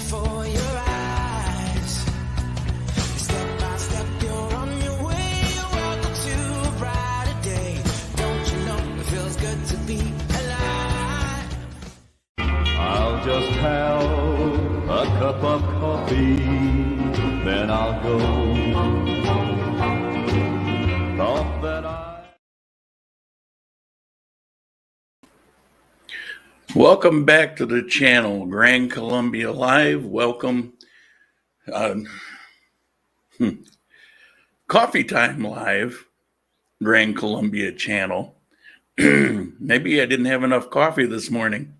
before your eyes. Step by step, you're on your way. You're welcome to a brighter day. Don't you know it feels good to be alive? I'll just have a cup of coffee, then I'll go. Thought that Welcome back to the channel, Grand Colombia Live. Welcome. Coffee Time Live, Grand Colombia channel. Maybe I didn't have enough coffee this morning.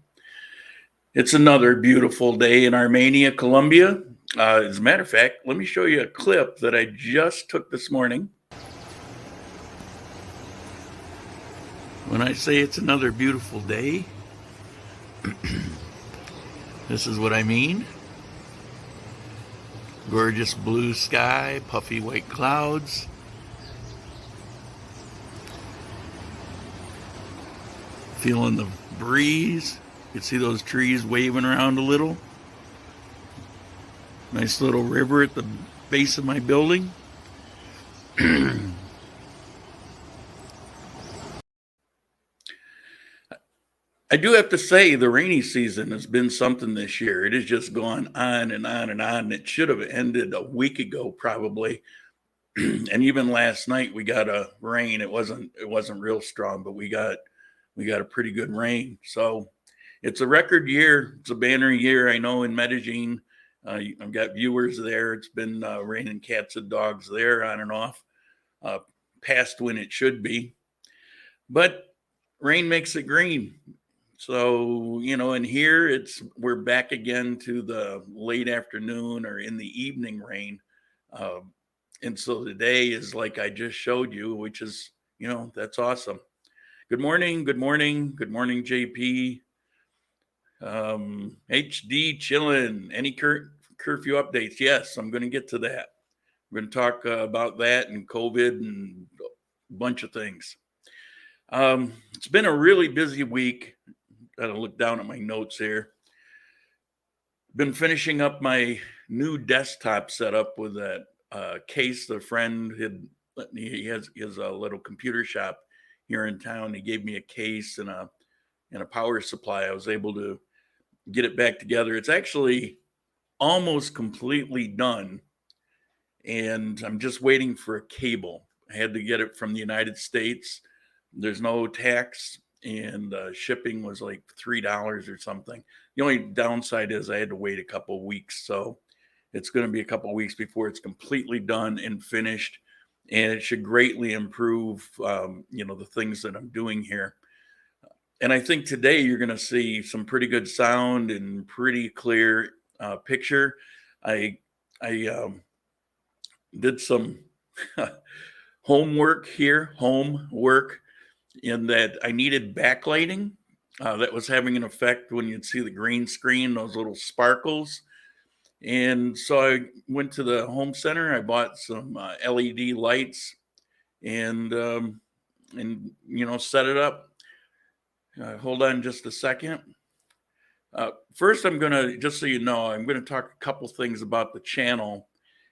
It's another beautiful day in Armenia, Colombia. As a matter of fact, let me show you a clip that I just took this morning. When I say it's another beautiful day, this is what I mean. Gorgeous blue sky, puffy white clouds. Feeling the breeze. You can see those trees waving around a little. Nice little river at the base of my building. I do have to say the rainy season has been something this year. It has just gone on and on and on. It should have ended a week ago probably. And even last night we got a rain. It wasn't real strong, but we got a pretty good rain. So it's a record year. It's a banner year. I know in Medellin, I've got viewers there. It's been raining cats and dogs there on and off, past when it should be. But rain makes it green. So, you know, and here we're back again to the late afternoon or in the evening rain. And so today is like I just showed you, which is, you know, that's awesome. Good morning, JP. HD chilling. Any curfew updates? Yes, I'm going to get to that. We're going to talk about that and COVID and a bunch of things. It's been a really busy week. Gotta look down at my notes here. Been finishing up my new desktop setup with that case the friend he has a little computer shop here in town. He gave me a case and a power supply. I was able to get it back together. It's actually almost completely done, and I'm just waiting for a cable. I had to get it from the United States. There's no tax, and shipping was like $3 or something. The only downside is I had to wait a couple of weeks, so it's going to be a couple of weeks before it's completely done and finished, and it should greatly improve you know, the things that I'm doing here. And I think today you're going to see some pretty good sound and pretty clear picture. I did some homework in that I needed backlighting that was having an effect when you'd see the green screen, those little sparkles. And so I went to the home center. I bought some LED lights and you know, set it up. Hold on just a second. First, I'm going to, just so you know, I'm going to talk a couple things about the channel,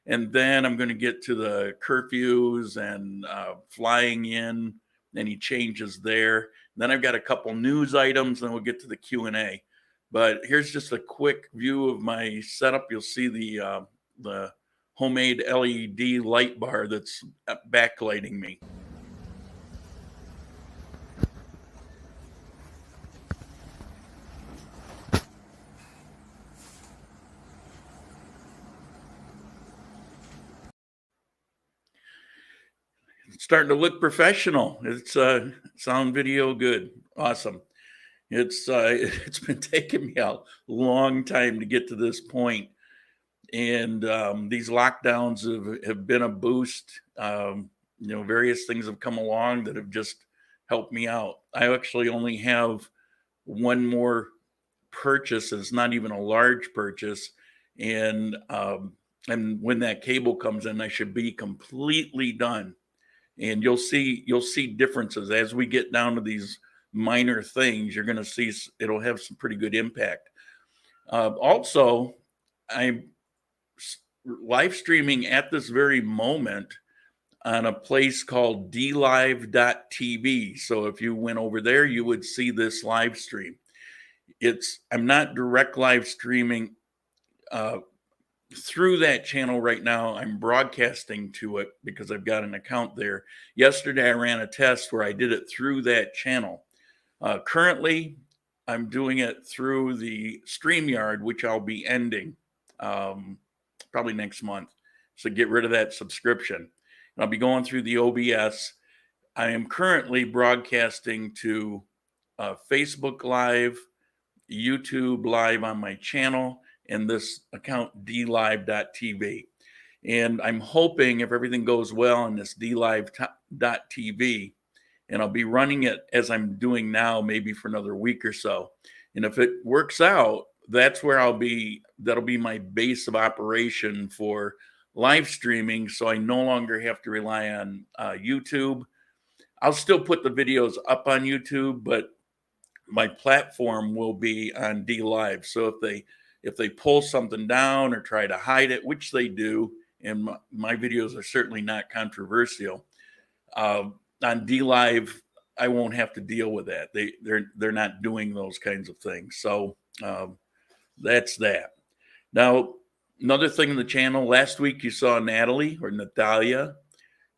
and then I'm going to get to the curfews and flying in, any changes there. And then I've got a couple news items, and we'll get to the Q&A. But here's just a quick view of my setup. You'll see the homemade LED light bar that's backlighting me. It's starting to look professional. It's sound, video, good, awesome. It's been taking me a long time to get to this point, and these lockdowns have been a boost. You know, various things have come along that have just helped me out. I actually only have one more purchase. It's not even a large purchase, and when that cable comes in, I should be completely done. And you'll see differences as we get down to these minor things. You're going to see it'll have some pretty good impact. Also, I'm live streaming at this very moment on a place called dlive.tv. So if you went over there, you would see this live stream. I'm not direct live streaming through that channel right now. I'm broadcasting to it because I've got an account there. Yesterday, I ran a test where I did it through that channel. Currently, I'm doing it through the StreamYard, which I'll be ending probably next month. So get rid of that subscription. And I'll be going through the OBS. I am currently broadcasting to Facebook Live, YouTube Live on my channel, and this account dlive.tv. And I'm hoping, if everything goes well on this dlive.tv, and I'll be running it as I'm doing now, maybe for another week or so. And if it works out, that's where I'll be. That'll be my base of operation for live streaming. So I no longer have to rely on YouTube. I'll still put the videos up on YouTube, but my platform will be on DLive. So if they pull something down or try to hide it, which they do, and my videos are certainly not controversial, on DLive, I won't have to deal with that. They're not doing those kinds of things. So that's that. Now, another thing in the channel, last week you saw Natalie or Natalia.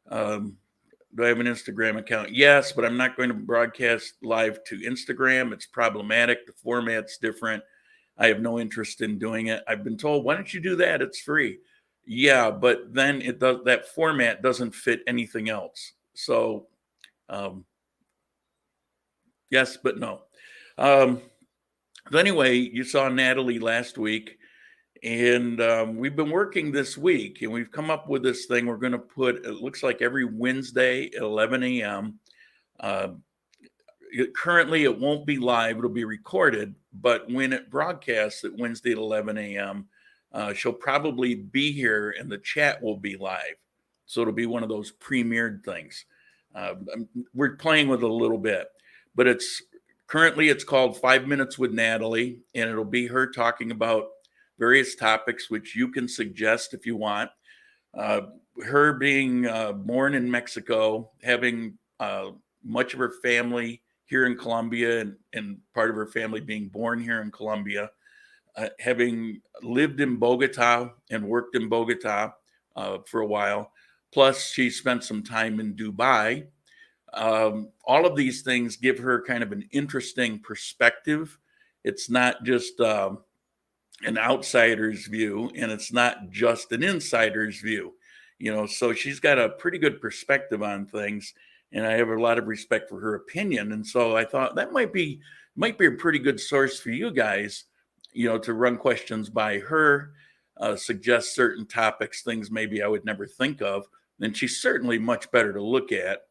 Do I have an Instagram account? Yes, but I'm not going to broadcast live to Instagram. It's problematic. The format's different. I have no interest in doing it. I've been told, why don't you do that? It's free. Yeah, but then that format doesn't fit anything else. So, yes, but no. But anyway, you saw Natalie last week, and we've been working this week, and we've come up with this thing. We're going to put, it looks like every Wednesday at 11 a.m. Currently, it won't be live. It'll be recorded. But when it broadcasts at Wednesday at 11 a.m., she'll probably be here, and the chat will be live. So it'll be one of those premiered things. We're playing with it a little bit. But currently it's called 5 Minutes with Natalie, and it'll be her talking about various topics, which you can suggest if you want. Her being born in Mexico, having much of her family here in Colombia, and part of her family being born here in Colombia, having lived in Bogota and worked in Bogota for a while. Plus, she spent some time in Dubai. All of these things give her kind of an interesting perspective. It's not just an outsider's view, and it's not just an insider's view. So she's got a pretty good perspective on things, and I have a lot of respect for her opinion. And so I thought that might be a pretty good source for you guys, to run questions by her, suggest certain topics, things maybe I would never think of. And she's certainly much better to look at.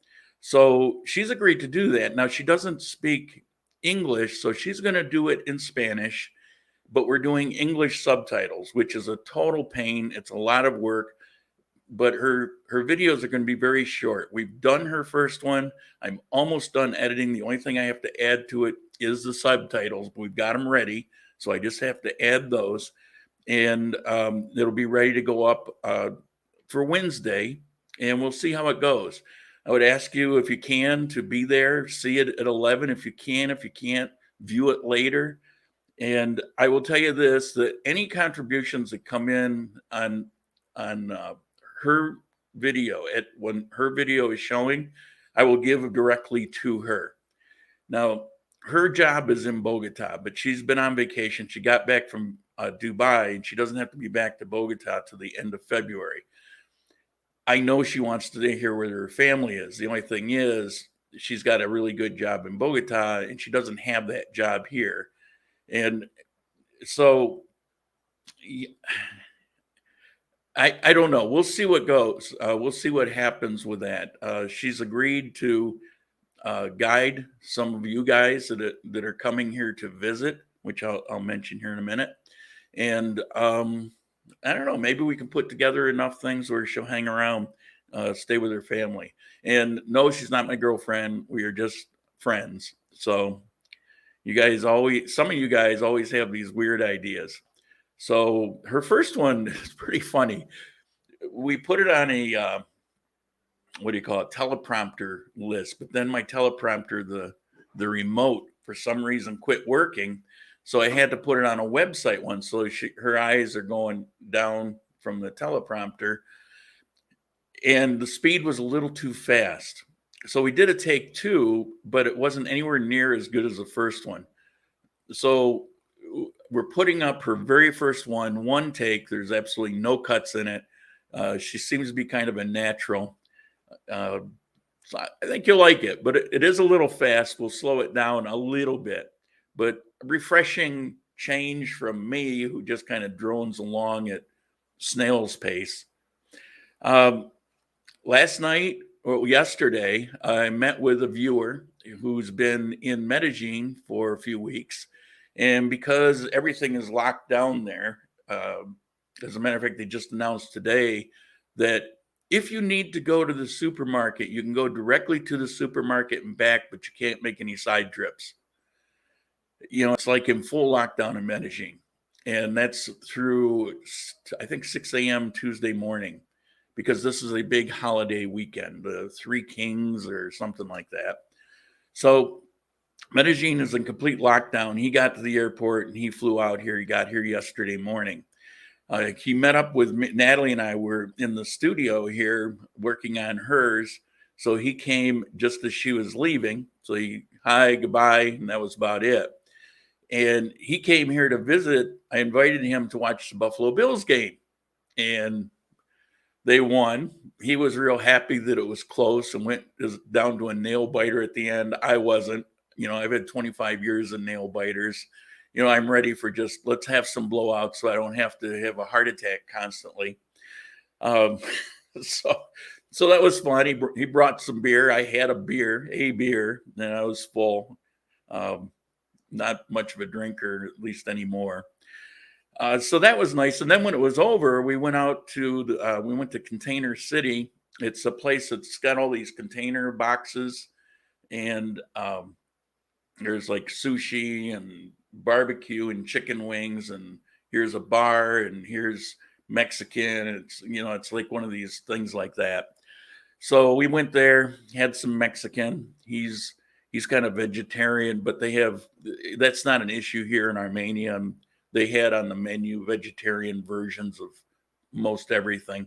So she's agreed to do that. Now, she doesn't speak English, so she's going to do it in Spanish, but we're doing English subtitles, which is a total pain. It's a lot of work, but her videos are going to be very short. We've done her first one. I'm almost done editing. The only thing I have to add to it is the subtitles. We've got them ready, so I just have to add those, and it'll be ready to go up for Wednesday, and we'll see how it goes. I would ask you, if you can, to be there, see it at 11 if you can. If you can't, view it later. And I will tell you this, that any contributions that come in on her video, when her video is showing, I will give directly to her. Now, her job is in Bogota, but she's been on vacation. She got back from Dubai, and she doesn't have to be back to Bogota till the end of February. I know she wants to hear where her family is. The only thing is, she's got a really good job in Bogota, and she doesn't have that job here. And so I don't know. We'll see what goes. We'll see what happens with that. She's agreed to guide some of you guys that are coming here to visit, which I'll mention here in a minute. And I don't know, maybe we can put together enough things where she'll hang around, stay with her family. And no, she's not my girlfriend. We are just friends. So some of you guys always have these weird ideas. So her first one is pretty funny. We put it on a what do you call it, teleprompter list, but then my teleprompter, the remote, for some reason quit working, so I had to put it on a website one. So her eyes are going down from the teleprompter, and the speed was a little too fast. So we did a take two, but it wasn't anywhere near as good as the first one. So we're putting up her very first one take. There's absolutely no cuts in it. She seems to be kind of a natural. So I think you'll like it, but it is a little fast. We'll slow it down a little bit, but refreshing change from me, who just kind of drones along at snail's pace. Last night or yesterday, I met with a viewer who's been in Medellin for a few weeks. And because everything is locked down there, as a matter of fact, they just announced today that if you need to go to the supermarket, you can go directly to the supermarket and back, but you can't make any side trips. You know, it's like in full lockdown in Medellin. And that's through, I think, 6 a.m. Tuesday morning, because this is a big holiday weekend, the Three Kings or something like that. So Medellin is in complete lockdown. He got to the airport and he flew out here. He got here yesterday morning. He met up with Natalie, and I were in the studio here working on hers. So he came just as she was leaving. So hi, goodbye, and that was about it. And he came here to visit. I invited him to watch the Buffalo Bills game, and they won. He was real happy that it was close and went down to a nail biter at the end. I wasn't. You know, I've had 25 years of nail biters. You know, I'm ready for just, let's have some blowouts so I don't have to have a heart attack constantly. So that was fun. He brought some beer. I had a beer, and I was full. Not much of a drinker, at least anymore. So that was nice. And then when it was over, we went out to we went to Container City. It's a place that's got all these container boxes, and there's like sushi and barbecue and chicken wings, and here's a bar, and here's Mexican. It's, you know, it's like one of these things like that. So we went there, had some Mexican. He's kind of vegetarian, but that's not an issue here in Armenia. They had on the menu vegetarian versions of most everything.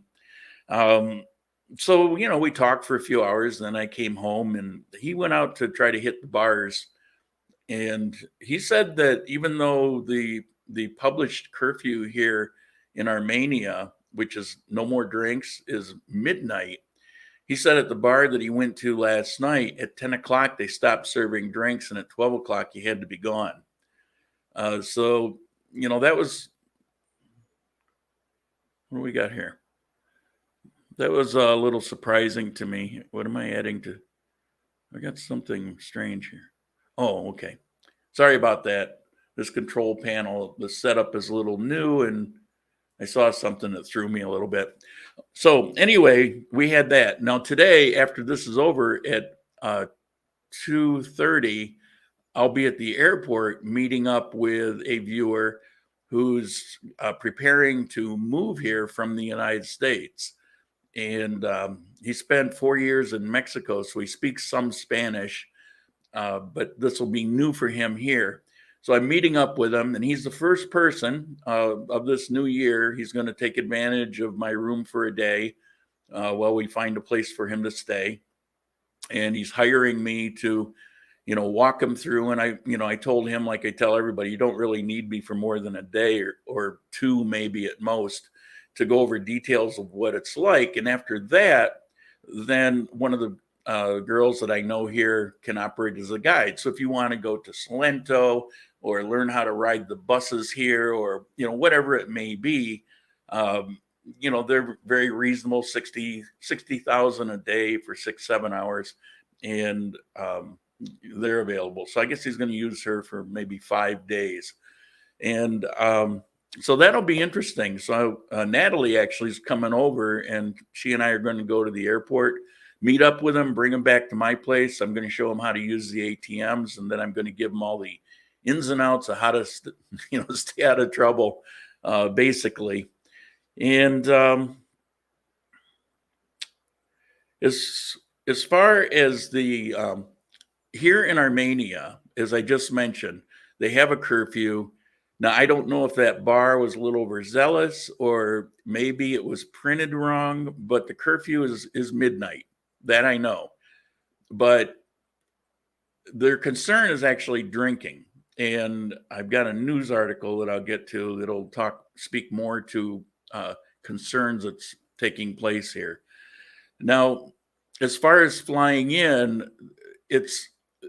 So, you know, we talked for a few hours. Then I came home, and he went out to try to hit the bars. And he said that even though the published curfew here in Armenia, which is no more drinks, is midnight, he said at the bar that he went to last night at 10 o'clock, they stopped serving drinks, and at 12 o'clock, he had to be gone. So, you know, that was, what do we got here? That was a little surprising to me. What am I adding to? I got something strange here. Oh, okay. Sorry about that. This control panel, the setup is a little new, and I saw something that threw me a little bit. So anyway, we had that. Now today, after this is over at 2:30, I'll be at the airport meeting up with a viewer who's preparing to move here from the United States. And he spent 4 years in Mexico, so he speaks some Spanish, but this will be new for him here. So I'm meeting up with him, and he's the first person of this new year. He's going to take advantage of my room for a day while we find a place for him to stay. And he's hiring me to, you know, walk him through. And I told him, like I tell everybody, you don't really need me for more than a day or two, maybe at most, to go over details of what it's like. And after that, then one of the girls that I know here can operate as a guide. So if you want to go to Solento or learn how to ride the buses here, or, you know, whatever it may be, you know, they're very reasonable, 60,000 a day for 6-7 hours. And they're available. So I guess he's going to use her for maybe 5 days. And so that'll be interesting. So Natalie actually is coming over, and she and I are going to go to the airport, meet up with him, bring him back to my place. I'm going to show him how to use the ATMs, and then I'm going to give him all the ins and outs of how to, stay out of trouble basically. And as far as the here in Armenia, as I just mentioned, they have a curfew. Now, I don't know if that bar was a little overzealous or maybe it was printed wrong, but the curfew is midnight. That I know. But their concern is actually drinking. And I've got a news article that I'll get to that'll speak more to concerns that's taking place here. Now, as far as flying in,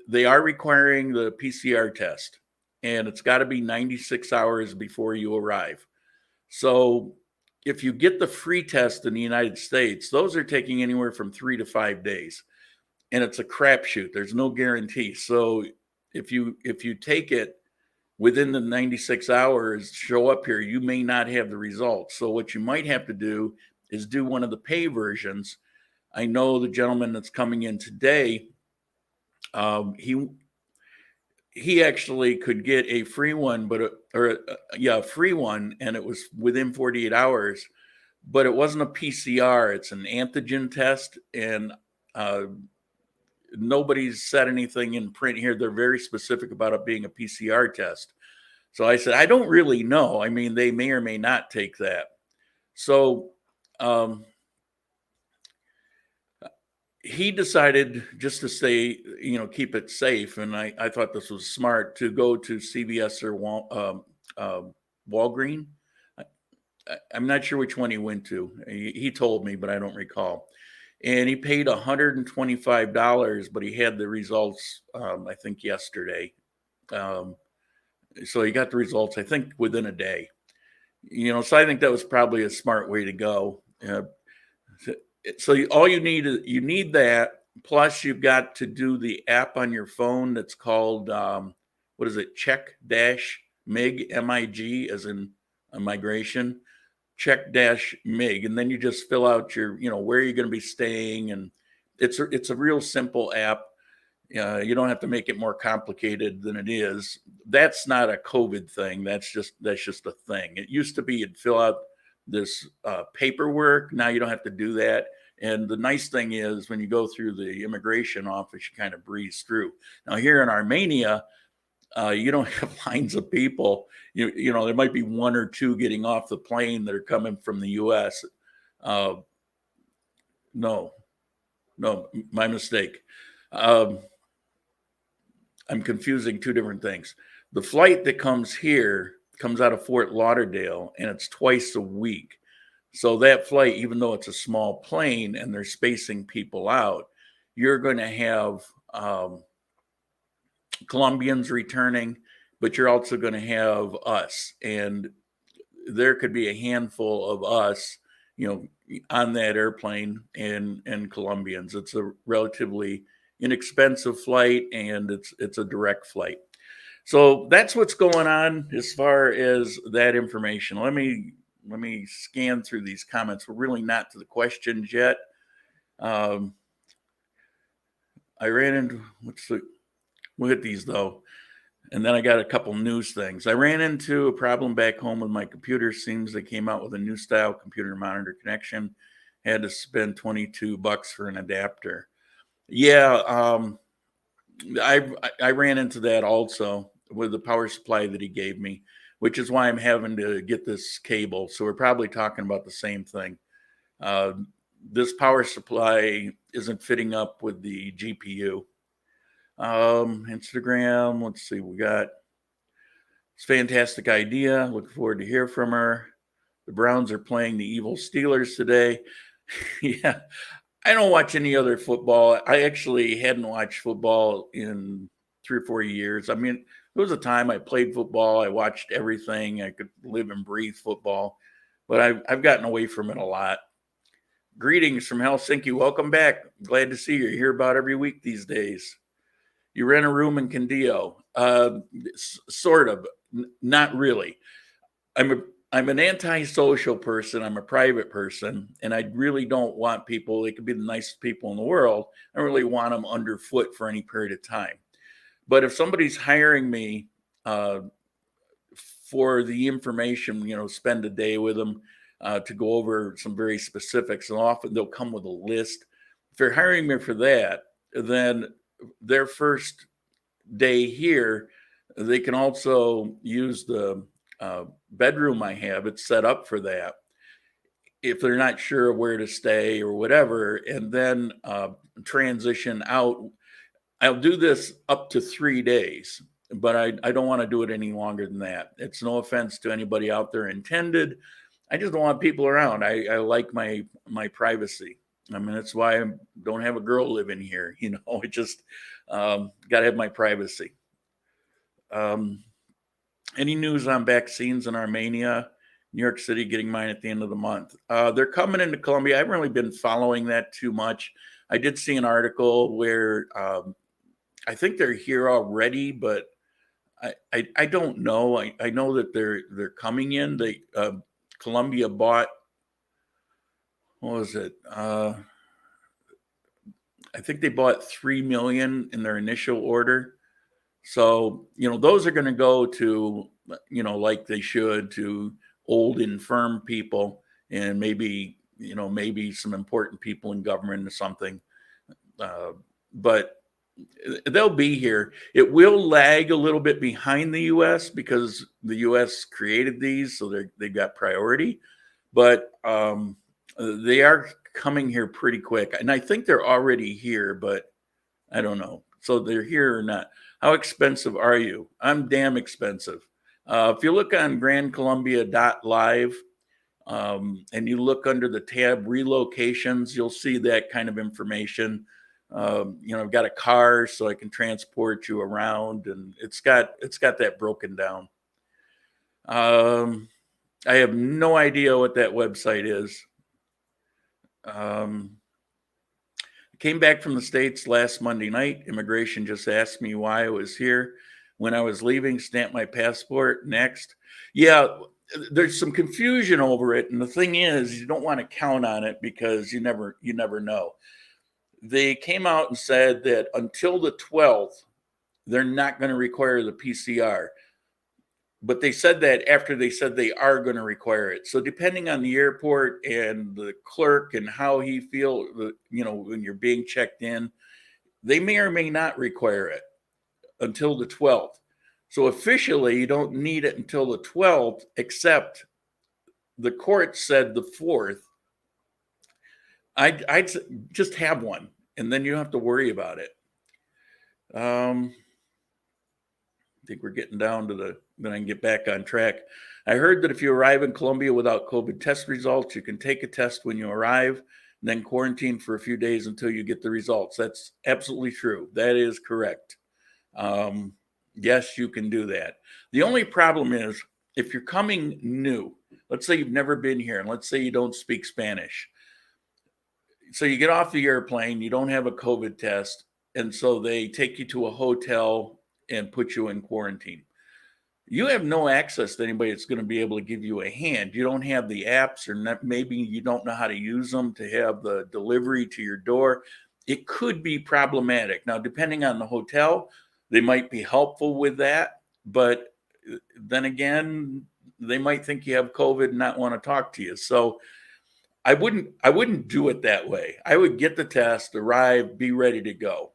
they are requiring the PCR test, and it's got to be 96 hours before you arrive. So if you get the free test in the United States, those are taking anywhere from 3 to 5 days. And it's a crapshoot. There's no guarantee. So if you take it within the 96 hours, show up here, you may not have the results. So what you might have to do is do one of the pay versions. I know the gentleman that's coming in today, he actually could get a free one, a free one, and it was within 48 hours, but it wasn't a PCR. It's an antigen test, and nobody's said anything in print here. They're very specific about it being a PCR test. So I said, I don't really know. I mean, they may or may not take that. So he decided just to stay, keep it safe. And I thought this was smart to go to CVS or Walgreens. I'm not sure which one he went to. He told me, but I don't recall. And he paid $125, but he had the results, I think, yesterday. So he got the results, I think, within a day. So I think that was probably a smart way to go. So all you need that. Plus, you've got to do the app on your phone that's called, what is it? Check-MIG, M-I-G, as in a migration. Check-MIG, and then you just fill out your, where you're going to be staying, and it's a real simple app. You don't have to make it more complicated than it is. That's not a COVID thing. That's just a thing. It used to be you'd fill out this paperwork. Now you don't have to do that. And the nice thing is when you go through the immigration office, you kind of breeze through. Now here in Armenia, you don't have lines of people. There might be one or two getting off the plane that are coming from the U.S. No, my mistake. I'm confusing two different things. The flight that comes here comes out of Fort Lauderdale, and it's twice a week. So that flight, even though it's a small plane and they're spacing people out, you're going to have Colombians returning, but you're also going to have us. And there could be a handful of us, on that airplane and Colombians. It's a relatively inexpensive flight, and it's a direct flight. So that's what's going on as far as that information. Let me scan through these comments. We're really not to the questions yet. I ran into, look at these though. And then I got a couple news things. I ran into a problem back home with my computer. Seems they came out with a new style computer monitor connection. Had to spend $22 for an adapter. Yeah, I ran into that also with the power supply that he gave me, which is why I'm having to get this cable. So we're probably talking about the same thing. This power supply isn't fitting up with the GPU. Instagram, let's see, it's a fantastic idea. Looking forward to hear from her. The Browns are playing the evil Steelers today. Yeah, I don't watch any other football. I actually hadn't watched football in 3 or 4 years. I mean, there was a time I played football. I watched everything. I could live and breathe football, but I've gotten away from it a lot. Greetings from Helsinki. Welcome back. Glad to see you. You're here about every week these days. You rent a room in Candio. Sort of, not really. I'm an antisocial person. I'm a private person, and I really don't want people. They could be the nicest people in the world. I don't really want them underfoot for any period of time. But if somebody's hiring me for the information, spend a day with them to go over some very specifics. And often they'll come with a list. If they're hiring me for that, then their first day here, they can also use the bedroom I have. It's set up for that. If they're not sure where to stay or whatever, and then transition out. I'll do this up to 3 days, but I don't want to do it any longer than that. It's no offense to anybody out there intended. I just don't want people around. I like my privacy. I mean, that's why I don't have a girl living here. I just got to have my privacy. Any news on vaccines in Armenia? New York City getting mine at the end of the month. They're coming into Colombia. I haven't really been following that too much. I did see an article where I think they're here already, but I don't know. I know that they're coming in. Colombia bought, what was it? I think they bought 3 million in their initial order. So, those are going to go to, like they should, to old infirm people and maybe some important people in government or something. But they'll be here. It will lag a little bit behind the U.S. because the U.S. created these, so they've got priority. But they are coming here pretty quick. And I think they're already here, but I don't know. So they're here or not. How expensive are you? I'm damn expensive. If you look on grandcolumbia.live and you look under the tab relocations, you'll see that kind of information. I've got a car so I can transport you around, and it's got that broken down. I have no idea what that website is. Came back from the States last Monday night. Immigration just asked me why I was here. When I was leaving, stamped my passport. Next. Yeah, there's some confusion over it. And the thing is, you don't want to count on it because you never know. They came out and said that until the 12th, they're not going to require the PCR. But they said that after they said they are going to require it. So depending on the airport and the clerk and how he feels, when you're being checked in, they may or may not require it until the 12th. So officially, you don't need it until the 12th, except the court said the 4th. I'd just have one, and then you don't have to worry about it. I think we're getting down to then I can get back on track. I heard that if you arrive in Colombia without COVID test results, you can take a test when you arrive, and then quarantine for a few days until you get the results. That's absolutely true. That is correct. Yes, you can do that. The only problem is if you're coming new, let's say you've never been here, and let's say you don't speak Spanish. So you get off the airplane, you don't have a COVID test, and so they take you to a hotel and put you in quarantine. You have no access to anybody that's going to be able to give you a hand. You don't have the apps, or not, maybe you don't know how to use them to have the delivery to your door. It could be problematic. Now, depending on the hotel, they might be helpful with that. But then again, they might think you have COVID and not want to talk to you. So I wouldn't do it that way. I would get the test, arrive, be ready to go.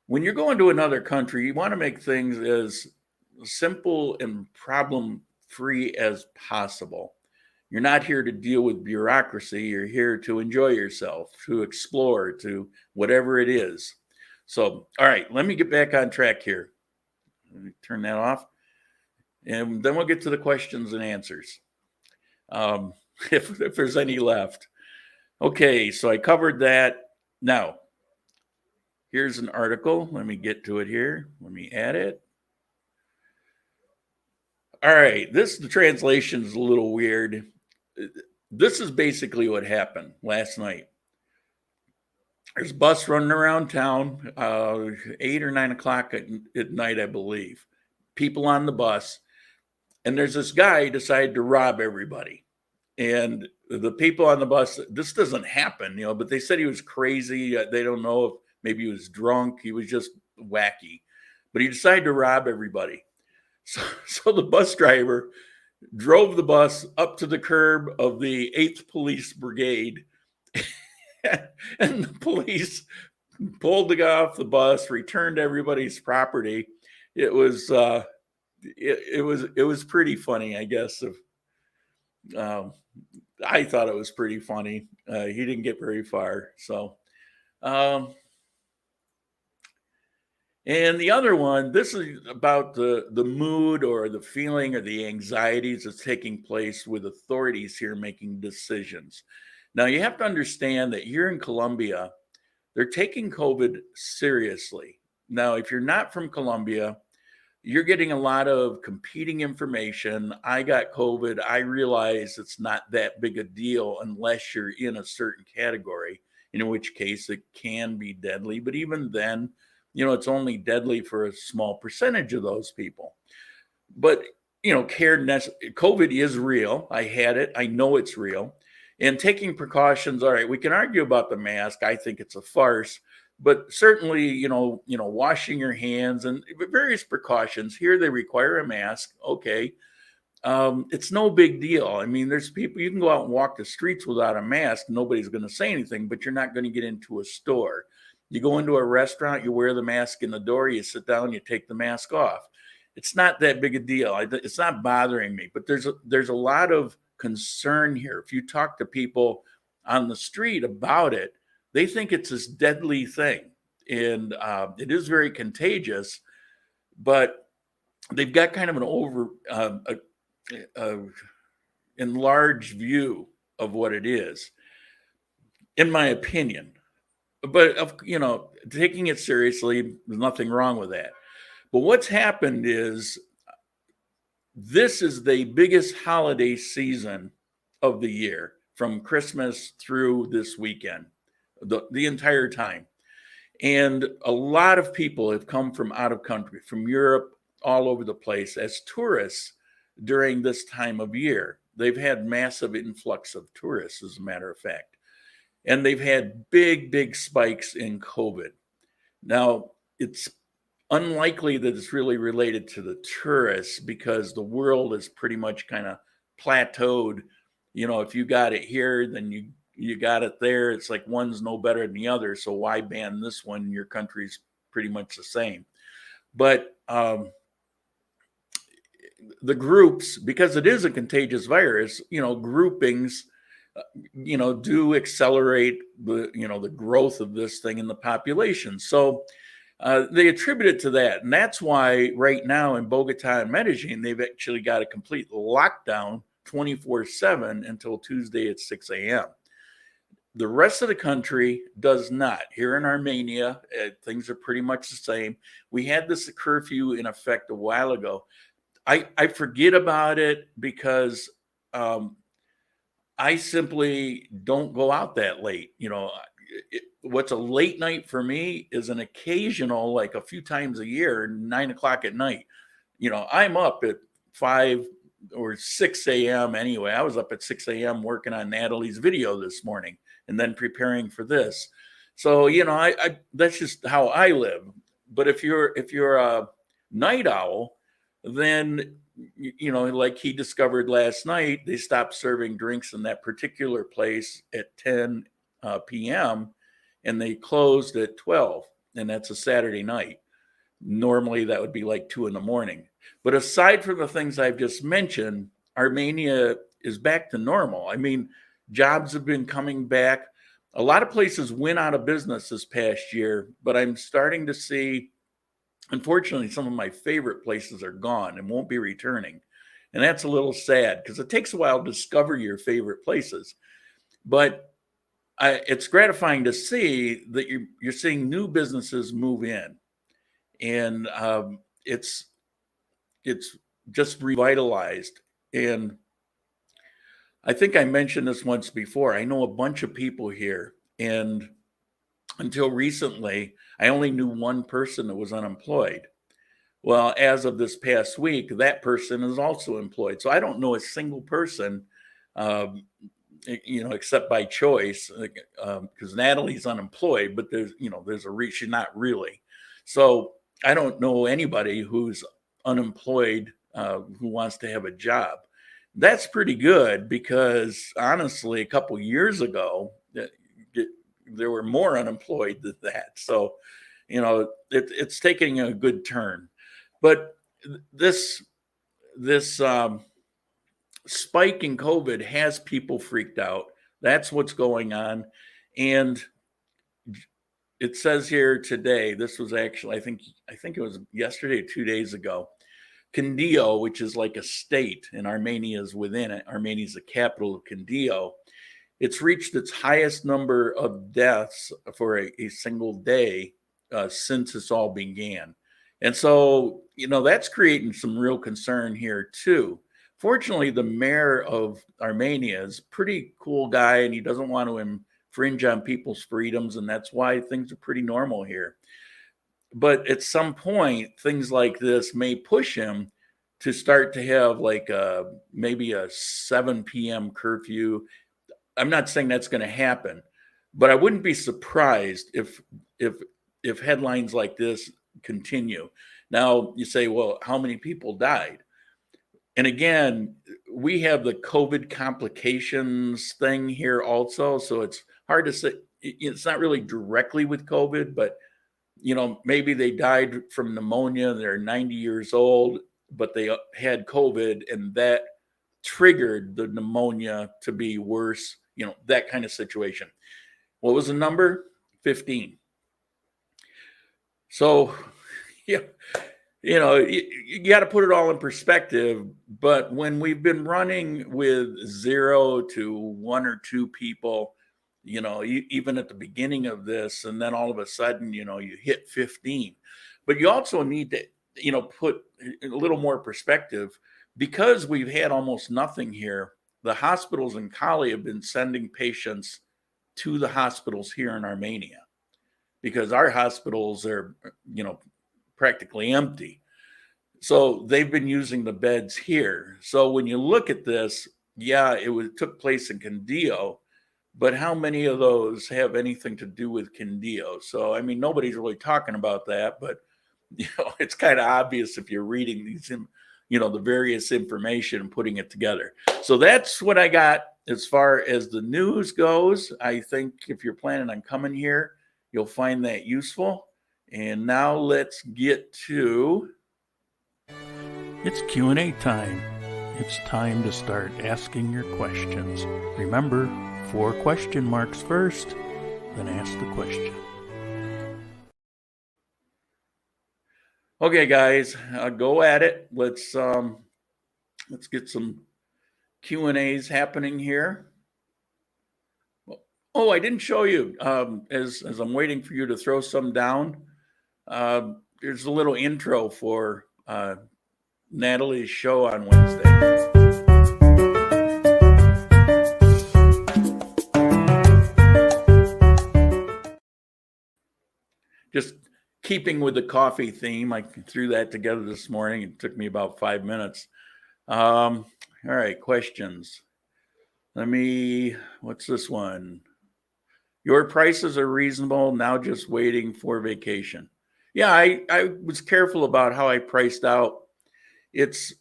When you're going to another country, you want to make things as simple and problem-free as possible. You're not here to deal with bureaucracy. You're here to enjoy yourself, to explore, to whatever it is. So, all right, let me get back on track here. Let me turn that off. And then we'll get to the questions and answers, if there's any left. Okay, so I covered that. Now, here's an article. Let me get to it here. Let me add it. All right, the translation is a little weird. This is basically what happened last night. There's a bus running around town, 8 or 9 o'clock at night, I believe. People on the bus. And there's this guy who decided to rob everybody. And the people on the bus, this doesn't happen, but they said he was crazy. They don't know if maybe he was drunk. He was just wacky. But he decided to rob everybody. So the bus driver drove the bus up to the curb of the 8th Police Brigade, and the police pulled the guy off the bus, returned everybody's property. It was it was pretty funny, I guess. I thought it was pretty funny. He didn't get very far. So, and the other one, this is about the mood or the feeling or the anxieties that's taking place with authorities here making decisions. Now, you have to understand that here in Colombia, they're taking COVID seriously. Now, if you're not from Colombia, you're getting a lot of competing information. I got COVID. I realize it's not that big a deal unless you're in a certain category, in which case it can be deadly. But even then, it's only deadly for a small percentage of those people. But, COVID is real. I had it. I know it's real. And taking precautions, all right, we can argue about the mask. I think it's a farce. But certainly, washing your hands and various precautions. Here they require a mask. Okay. It's no big deal. I mean, there's people, you can go out and walk the streets without a mask. Nobody's going to say anything, but you're not going to get into a store. You go into a restaurant, you wear the mask in the door, you sit down, you take the mask off. It's not that big a deal. It's not bothering me, but there's a lot of concern here. If you talk to people on the street about it, they think it's this deadly thing, and it is very contagious, but they've got kind of an enlarged view of what it is, in my opinion. But, taking it seriously, there's nothing wrong with that. But what's happened is this is the biggest holiday season of the year, from Christmas through this weekend. The entire time. And a lot of people have come from out of country, from Europe, all over the place as tourists during this time of year. They've had massive influx of tourists, as a matter of fact. And they've had big spikes in COVID. Now, it's unlikely that it's really related to the tourists because the world is pretty much kind of plateaued. If you got it here, then you got it there. It's like one's no better than the other. So why ban this one? Your country's pretty much the same. But the groups, because it is a contagious virus, groupings, do accelerate the growth of this thing in the population. So they attribute it to that. And that's why right now in Bogota and Medellin, they've actually got a complete lockdown 24/7 until Tuesday at 6 a.m. The rest of the country does not. Here in Armenia, things are pretty much the same. We had this curfew in effect a while ago. I forget about it because I simply don't go out that late. What's a late night for me is an occasional, like a few times a year, 9 o'clock at night. I'm up at 5 or 6 a.m. anyway. I was up at 6 a.m. working on Natalie's video this morning and then preparing for this. So, I that's just how I live. But if you're a night owl, then, like he discovered last night, they stopped serving drinks in that particular place at 10 p.m. and they closed at 12. And that's a Saturday night. Normally that would be like 2 a.m. But aside from the things I've just mentioned, Armenia is back to normal. I mean, jobs have been coming back. A lot of places went out of business this past year, but I'm starting to see, unfortunately, some of my favorite places are gone and won't be returning. And that's a little sad because it takes a while to discover your favorite places. But it's gratifying to see that you're seeing new businesses move in. And it's just revitalized. And I think I mentioned this once before. I know a bunch of people here, and until recently, I only knew one person that was unemployed. Well, as of this past week, that person is also employed. So I don't know a single person, except by choice, because Natalie's unemployed, but there's a reason she's not really. So I don't know anybody who's unemployed who wants to have a job. That's pretty good because honestly, a couple years ago, there were more unemployed than that. So, it's taking a good turn. But this spike in COVID has people freaked out. That's what's going on. And it says here today, this was actually, I think it was yesterday or 2 days ago, Kandillo, which is like a state, and Armenia is within it. Armenia is the capital of Kandillo. It's reached its highest number of deaths for a single day since this all began. And so, that's creating some real concern here too. Fortunately, the mayor of Armenia is a pretty cool guy, and he doesn't want to infringe on people's freedoms, and that's why things are pretty normal here. But at some point, things like this may push him to start to have like maybe a 7 p.m. curfew. I'm not saying that's going to happen, but I wouldn't be surprised if headlines like this continue. Now you say, well, how many people died? And again, we have the COVID complications thing here also, so it's hard to say. It's not really directly with COVID, but maybe they died from pneumonia. They're 90 years old, but they had COVID, and that triggered the pneumonia to be worse. That kind of situation. What was the number? 15. So, yeah, you got to put it all in perspective. But when we've been running with 0 to 1 or 2 people, even at the beginning of this, and then all of a sudden, you hit 15. But you also need to, put a little more perspective, because we've had almost nothing here. The hospitals in Cali have been sending patients to the hospitals here in Armenia because our hospitals are, practically empty. So they've been using the beds here. So when you look at this, yeah, it took place in Kandillo, but how many of those have anything to do with Kandillo? So, I mean, nobody's really talking about that, but, it's kind of obvious if you're reading these, the various information and putting it together. So that's what I got as far as the news goes. I think if you're planning on coming here, you'll find that useful. And now let's get to... It's Q&A time. It's time to start asking your questions. Remember, 4 question marks first, then ask the question. Okay, guys, go at it. Let's get some Q&As happening here. Oh, I didn't show you as I'm waiting for you to throw some down. There's a little intro for Natalie's show on Wednesday. Just keeping with the coffee theme, I threw that together this morning. It took me about 5 minutes. All right, questions. What's this one? Your prices are reasonable, now just waiting for vacation. Yeah, I was careful about how I priced out. It's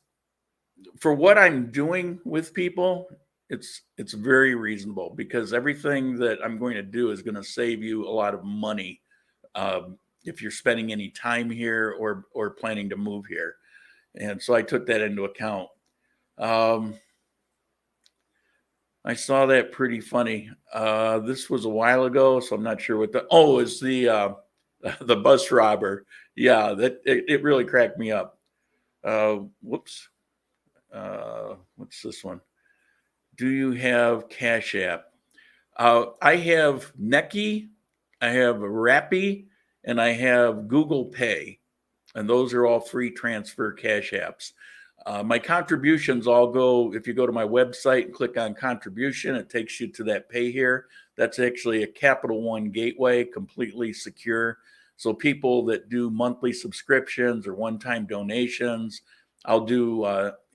for what I'm doing with people, it's very reasonable because everything that I'm going to do is going to save you a lot of money if you're spending any time here or planning to move here. And so I took that into account. I saw that pretty funny. This was a while ago, so I'm not sure what it's the bus robber. Yeah, it really cracked me up. Whoops. What's this one? Do you have Cash App? I have Necky, I have Rappi, and I have Google Pay. And those are all free transfer Cash Apps. My contributions all go, if you go to my website and click on contribution, it takes you to that pay here. That's actually a Capital One gateway, completely secure. So people that do monthly subscriptions or one-time donations, I'll do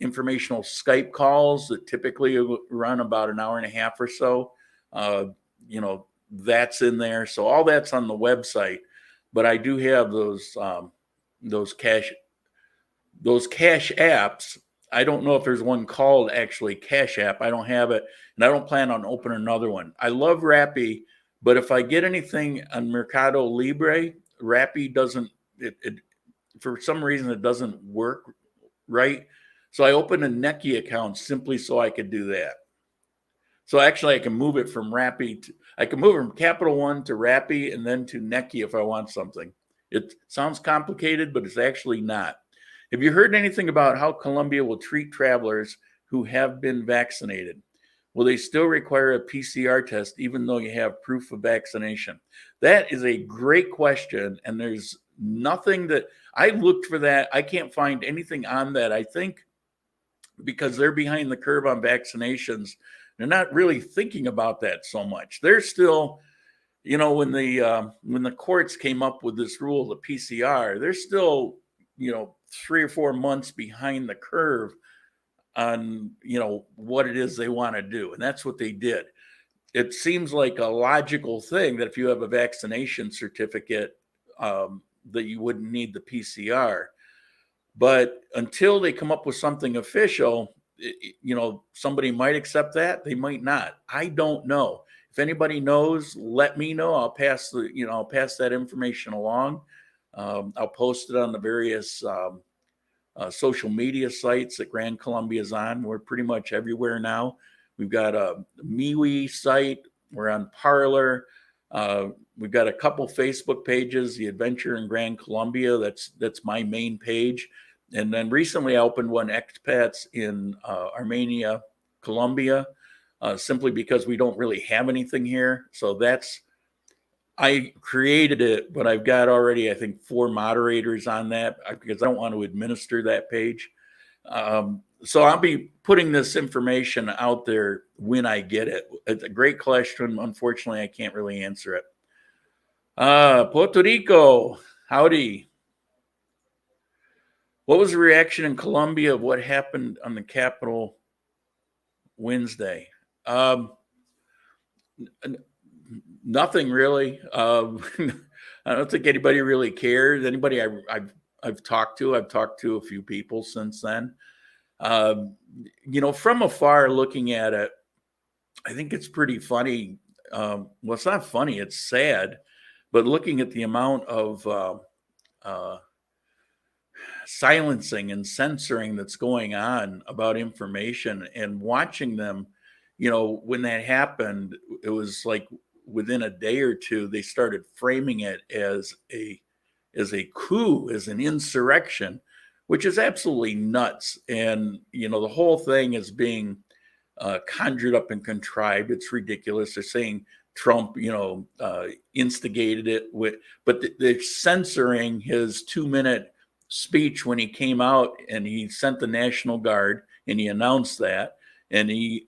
informational Skype calls that typically run about an hour and a half or so. That's in there. So all that's on the website. But I do have those those Cash apps, I don't know if there's one called actually Cash App. I don't have it, and I don't plan on opening another one. I love Rappi, but if I get anything on Mercado Libre, Rappi doesn't, for some reason, it doesn't work right. So I opened a Necky account simply so I could do that. So actually I can move it from Rappi to, I can move it from Capital One to Rappi and then to Necky if I want something. It sounds complicated, but it's actually not. Have you heard anything about how Colombia will treat travelers who have been vaccinated? Will they still require a PCR test even though you have proof of vaccination? That is a great question, and there's nothing that I looked for that. I can't find anything on that. I think because they're behind the curve on vaccinations, they're not really thinking about that so much. They're still, you know, when the courts came up with this rule, the PCR, they're still, you know, 3 or 4 months behind the curve on, you know, what it is they want to do. And that's what they did. It seems like a logical thing that if you have a vaccination certificate, that you wouldn't need the PCR. But until they come up with something official, you know, somebody might accept that, they might not. I don't know. If anybody knows, let me know. I'll pass that information along. I'll post it on the various social media sites that Grand Colombia is on. We're pretty much everywhere now. We've got a MeWe site. We're on Parler. We've got a couple Facebook pages, The Adventure in Grand Colombia. That's my main page. And then recently I opened one, Expats in Armenia, Colombia, simply because we don't really have anything here. So I created it, but I've got already, I think, 4 moderators on that because I don't want to administer that page. So I'll be putting this information out there when I get it. It's a great question. Unfortunately, I can't really answer it. Puerto Rico, howdy. What was the reaction in Colombia of what happened on the Capitol Wednesday? Nothing really. I don't think anybody really cares. Anybody I've talked to a few people since then. You know, from afar looking at it, I think it's pretty funny. Well, it's not funny, it's sad. But looking at the amount of silencing and censoring that's going on about information and watching them, you know, when that happened, it was like within a day or two, they started framing it as a coup, as an insurrection, which is absolutely nuts. And, you know, the whole thing is being conjured up and contrived. It's ridiculous. They're saying Trump, you know, instigated it but they're censoring his 2-minute speech when he came out and he sent the National Guard and he announced that. And he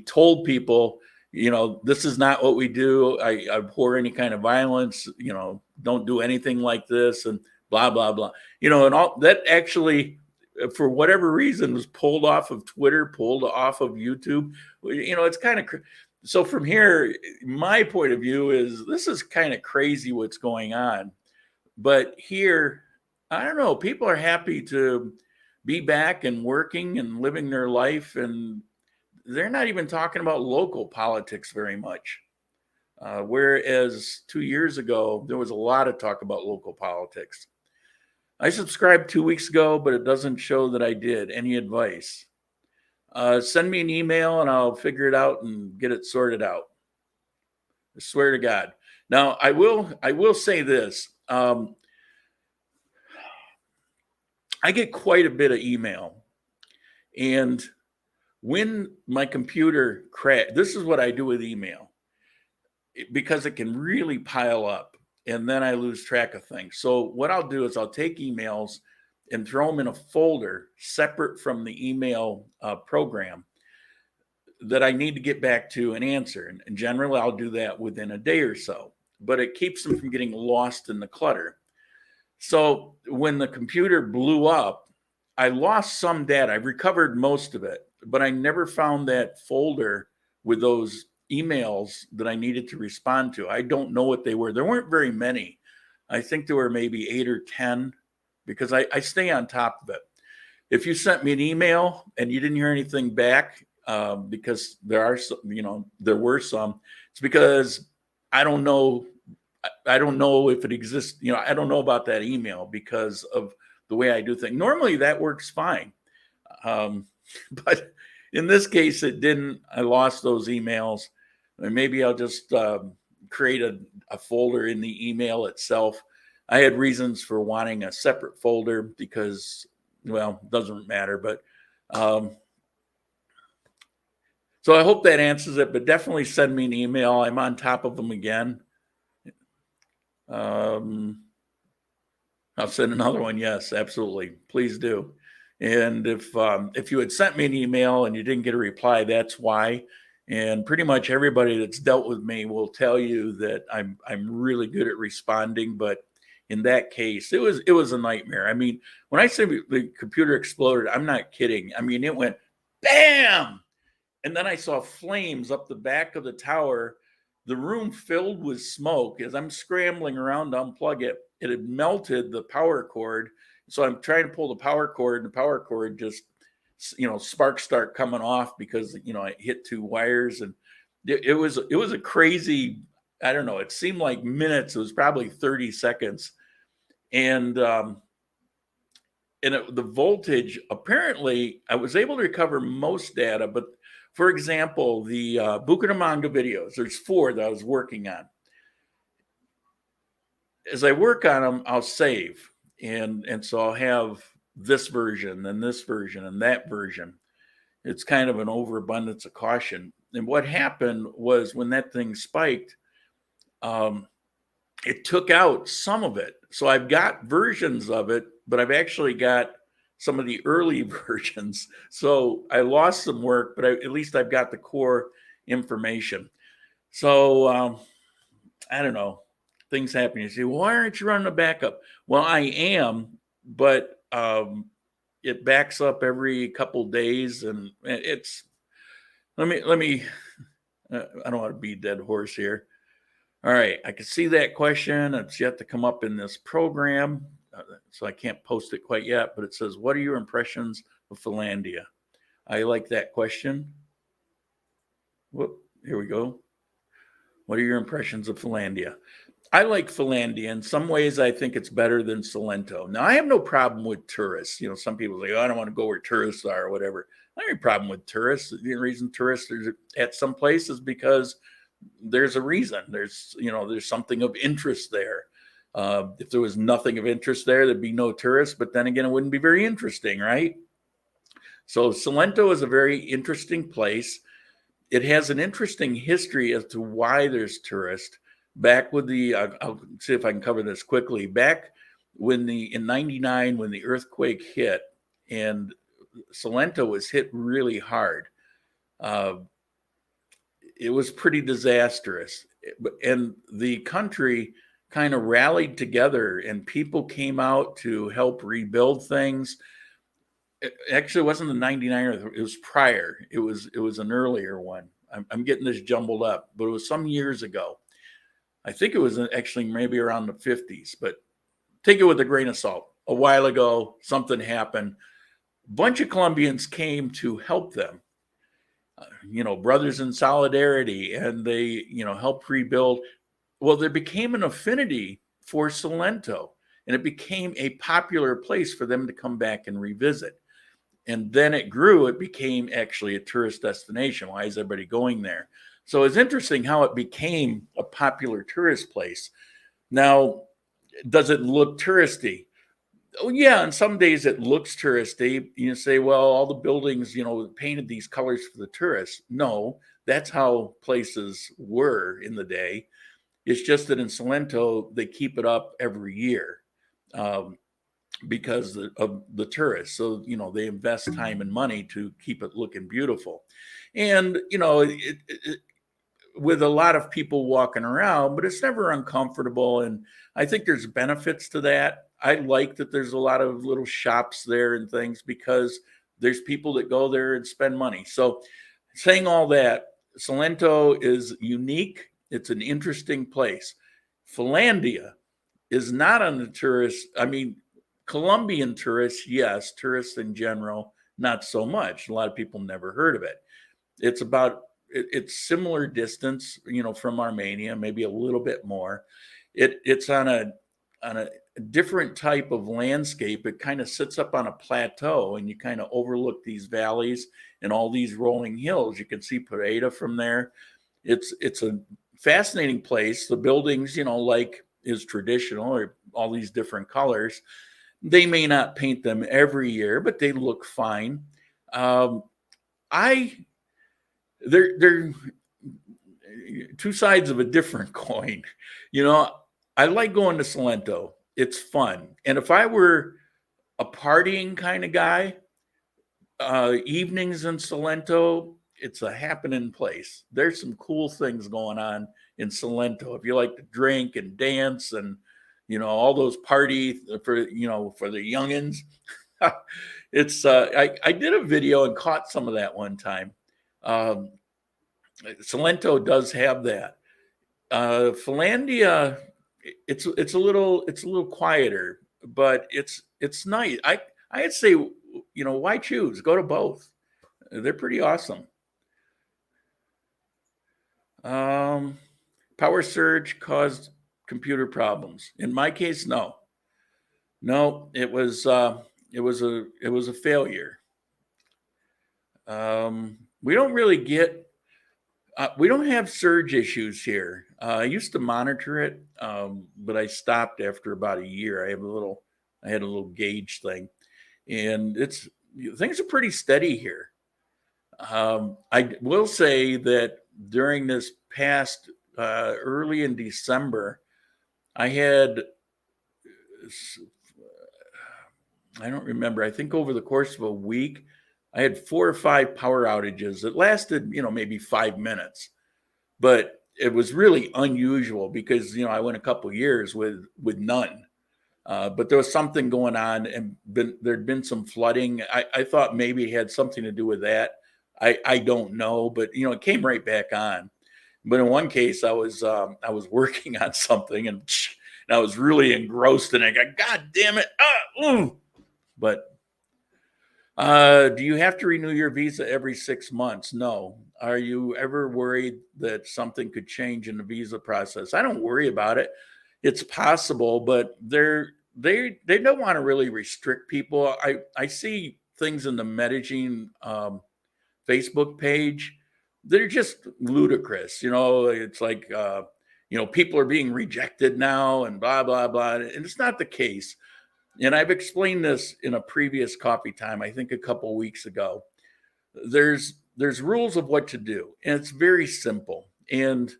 told people, you know, this is not what we do. I abhor any kind of violence, you know, don't do anything like this and blah, blah, blah. You know, and all that actually, for whatever reason, was pulled off of Twitter, pulled off of YouTube. You know, it's kind of, so from here, my point of view is this is kind of crazy what's going on. But here, I don't know, people are happy to be back and working and living their life, and they're not even talking about local politics very much. Whereas 2 years ago, there was a lot of talk about local politics. I subscribed 2 weeks ago, but it doesn't show that I did. Any advice? Send me an email and I'll figure it out and get it sorted out. I swear to God. Now, I will say this. I get quite a bit of email, and when my computer crashes, this is what I do with email, because it can really pile up and then I lose track of things. So what I'll do is I'll take emails and throw them in a folder separate from the email program that I need to get back to and answer. And generally I'll do that within a day or so, but it keeps them from getting lost in the clutter. So when the computer blew up, I lost some data. I recovered most of it, but I never found that folder with those emails that I needed to respond to. I don't know what they were. There weren't very many. I think there were maybe 8 or 10 because I stay on top of it. if you sent me an email and you didn't hear anything back, because there are some, there were some, it's because I don't know. I don't know if it exists. I don't know about that email because of the way I do things. Normally that works fine. But in this case, it didn't. I lost those emails. And maybe I'll just create a folder in the email itself. I had reasons for wanting a separate folder because, well, it doesn't matter. But so I hope that answers it. But definitely send me an email. I'm on top of them again. I'll send another one. Yes, absolutely. Please do. And if you had sent me an email and you didn't get a reply, that's why. And pretty much everybody that's dealt with me will tell you that I'm really good at responding. But in that case, it was a nightmare. I mean, when I say the computer exploded, I'm not kidding. I mean, it went bam, and then I saw flames up the back of the tower. The room filled with smoke. As I'm scrambling around to unplug it, it had melted the power cord. So I'm trying to pull the power cord, and the power cord just, sparks start coming off because, I hit two wires, and it was a crazy, I don't know, it seemed like minutes. It was probably 30 seconds. And the voltage, apparently I was able to recover most data, but for example, the Bucaramanga videos, there's 4 that I was working on. As I work on them, I'll save. And so I'll have this version and this version and that version. It's kind of an overabundance of caution. And what happened was when that thing spiked, it took out some of it. So I've got versions of it, but I've actually got some of the early versions. So I lost some work, but at least I've got the core information. So I don't know. Things happen. You say, well, why aren't you running a backup? Well, I am, but it backs up every couple days, and it's. Let me. I don't want to be a dead horse here. All right, I can see that question. It's yet to come up in this program, so I can't post it quite yet. But it says, "What are your impressions of Finlandia?" I like that question. Whoop, here we go. What are your impressions of Finlandia? I like Finlandia. In some ways, I think it's better than Solento. Now, I have no problem with tourists. Some people say, oh, I don't want to go where tourists are or whatever. I don't have a problem with tourists. The reason tourists are at some places because there's a reason. There's something of interest there. If there was nothing of interest there, there'd be no tourists. But then again, it wouldn't be very interesting, right? So Solento is a very interesting place. It has an interesting history as to why there's tourists. Back with I'll see if I can cover this quickly. Back in '99, when the earthquake hit, and Solento was hit really hard, it was pretty disastrous. And the country kind of rallied together, and people came out to help rebuild things. Actually, it wasn't the '99, it was prior. It was an earlier one. I'm getting this jumbled up, but it was some years ago. I think it was actually maybe around the 50s, but take it with a grain of salt. A while ago, something happened. A bunch of Colombians came to help them, brothers in solidarity, and they, helped rebuild. Well, there became an affinity for Solento, and it became a popular place for them to come back and revisit. And then it grew. It became actually a tourist destination. Why is everybody going there? So it's interesting how it became a popular tourist place. Now, does it look touristy? Oh, yeah, on some days it looks touristy. You say, well, all the buildings, painted these colors for the tourists. No, that's how places were in the day. It's just that in Solento, they keep it up every year because of the tourists. So, they invest time and money to keep it looking beautiful. And, with a lot of people walking around, but it's never uncomfortable. And I think there's benefits to that. I like that there's a lot of little shops there and things because there's people that go there and spend money. So saying all that, Solento is unique. It's an interesting place. Finlandia is not on the tourist. I mean, Colombian tourists, yes. Tourists in general, not so much. A lot of people never heard of it. It's similar distance, from Armenia, maybe a little bit more. It's on a different type of landscape. It kind of sits up on a plateau, and you kind of overlook these valleys and all these rolling hills. You can see Pareda from there. It's a fascinating place. The buildings, like is traditional, or all these different colors. They may not paint them every year, but they look fine. They're two sides of a different coin. I like going to Solento. It's fun. And if I were a partying kind of guy, evenings in Solento, it's a happening place. There's some cool things going on in Solento. If you like to drink and dance and, all those party for the youngins, it's, I did a video and caught some of that one time. Solento does have that. Finlandia, it's a little quieter, but it's nice. I'd say, why choose? Go to both. They're pretty awesome. Power surge caused computer problems. In my case, no, it was a failure. We don't really get, we don't have surge issues here. I used to monitor it, but I stopped after about a year. I had a little gauge thing, and things are pretty steady here. I will say that during this past early in December, I had, I don't remember, I think over the course of a week, I had 4 or 5 power outages. It lasted, maybe 5 minutes, but it was really unusual because, I went a couple of years with none. But there was something going on, and there'd been some flooding. I thought maybe it had something to do with that. I don't know, but it came right back on. But in one case, I was working on something, and I was really engrossed, and I got, God damn it! But do you have to renew your visa every 6 months? No. Are you ever worried that something could change in the visa process? I don't worry about it. It's possible, but they don't want to really restrict people. I see things in the Medellin Facebook page that are just ludicrous. It's like people are being rejected now and blah blah blah, and it's not the case. And I've explained this in a previous coffee time, I think a couple of weeks ago. There's rules of what to do, and it's very simple. And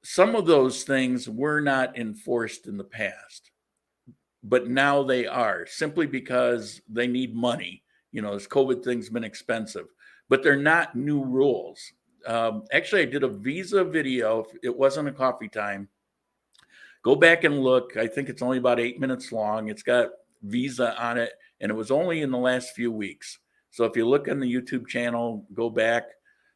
some of those things were not enforced in the past, but now they are, simply because they need money. This COVID thing's been expensive, but they're not new rules. Actually, I did a visa video. It wasn't a coffee time. Go back and look. I think it's only about 8 minutes long. It's got visa on it, and it was only in the last few weeks. So if you look on the YouTube channel, go back,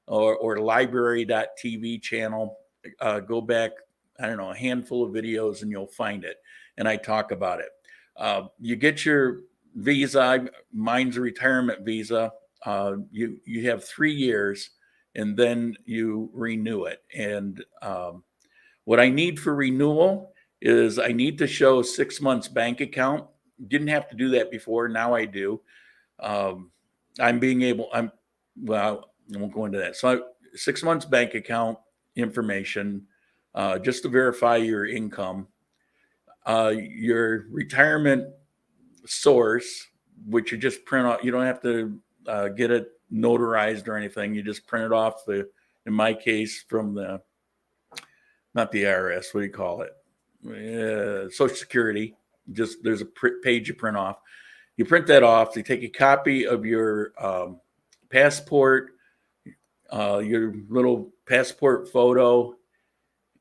or library.tv channel, go back, I don't know, a handful of videos, and you'll find it. And I talk about it. You get your visa. Mine's a retirement visa. You have 3 years, and then you renew it. And what I need for renewal is I need to show 6 months bank account. Didn't have to do that before. Now I do. Well, I won't go into that. So 6 months bank account information, just to verify your income, your retirement source, which you just print out. You don't have to get it notarized or anything. You just print it off in my case, from not the IRS, what do you call it? Social Security. Just there's a page you print off. You print that off. They take a copy of your passport, your little passport photo,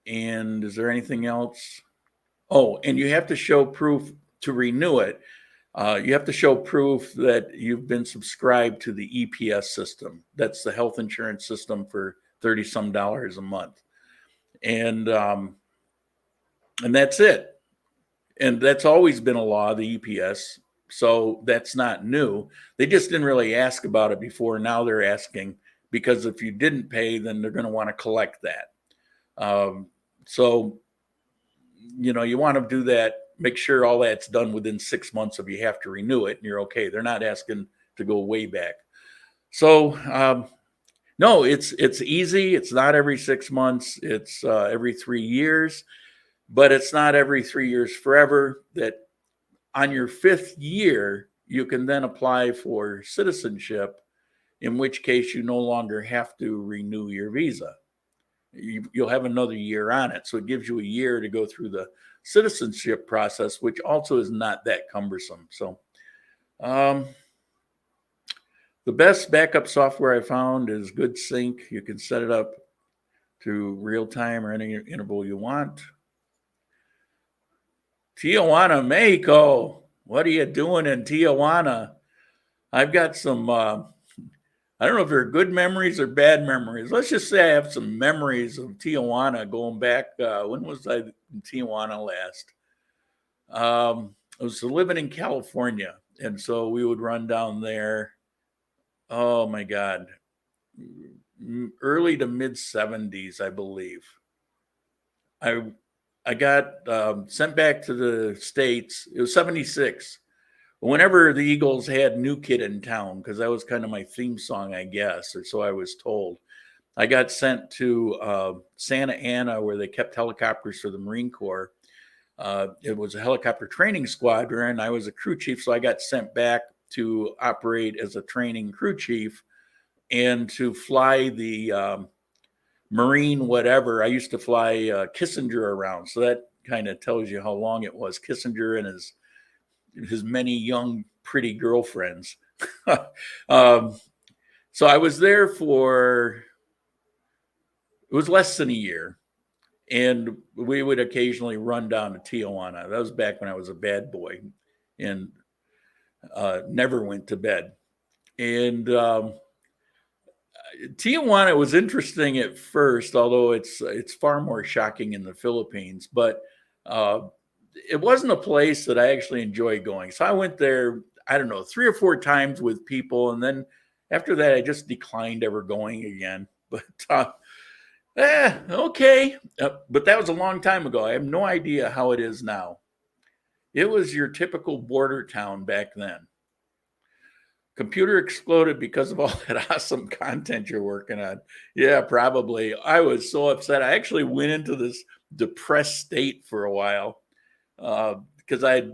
and is there anything else? Oh, and you have to show proof to renew it. You have to show proof that you've been subscribed to the EPS system. That's the health insurance system for $30-some a month. And that's it. And that's always been a law, the EPS. So that's not new. They just didn't really ask about it before. Now they're asking, because if you didn't pay, then they're going to want to collect that. So, you want to do that, make sure all that's done within 6 months of you have to renew it and you're okay. They're not asking to go way back. So, no, it's easy. It's not every 6 months. It's every 3 years, but it's not every 3 years forever. That on your 5th year, you can then apply for citizenship, in which case you no longer have to renew your visa. You'll have another year on it. So it gives you a year to go through the citizenship process, which also is not that cumbersome. So the best backup software I found is Good Sync. You can set it up to real time or any interval you want. Tijuana, Mexico. What are you doing in Tijuana? I've got some, I don't know if they're good memories or bad memories. Let's just say I have some memories of Tijuana going back. When was I in Tijuana last? I was living in California. And so we would run down there. Oh my God. Early to mid 70s, I believe. I got sent back to the States. It was 76. Whenever the Eagles had New Kid in Town, because that was kind of my theme song, I guess, or so I was told. I got sent to Santa Ana, where they kept helicopters for the Marine Corps. It was a helicopter training squadron. I was a crew chief, so I got sent back to operate as a training crew chief and to fly the Marine whatever. I used to fly Kissinger around, so that kind of tells you how long it was. Kissinger and his many young, pretty girlfriends. So I was there for, it was less than a year, and we would occasionally run down to Tijuana. That was back when I was a bad boy and never went to bed. And Tijuana was interesting at first, although it's far more shocking in the Philippines. But it wasn't a place that I actually enjoyed going. So I went there, I don't know, 3 or 4 times with people, and then after that, I just declined ever going again. But okay. But that was a long time ago. I have no idea how it is now. It was your typical border town back then. Computer exploded because of all that awesome content you're working on. Yeah, probably. I was so upset. I actually went into this depressed state for a while because I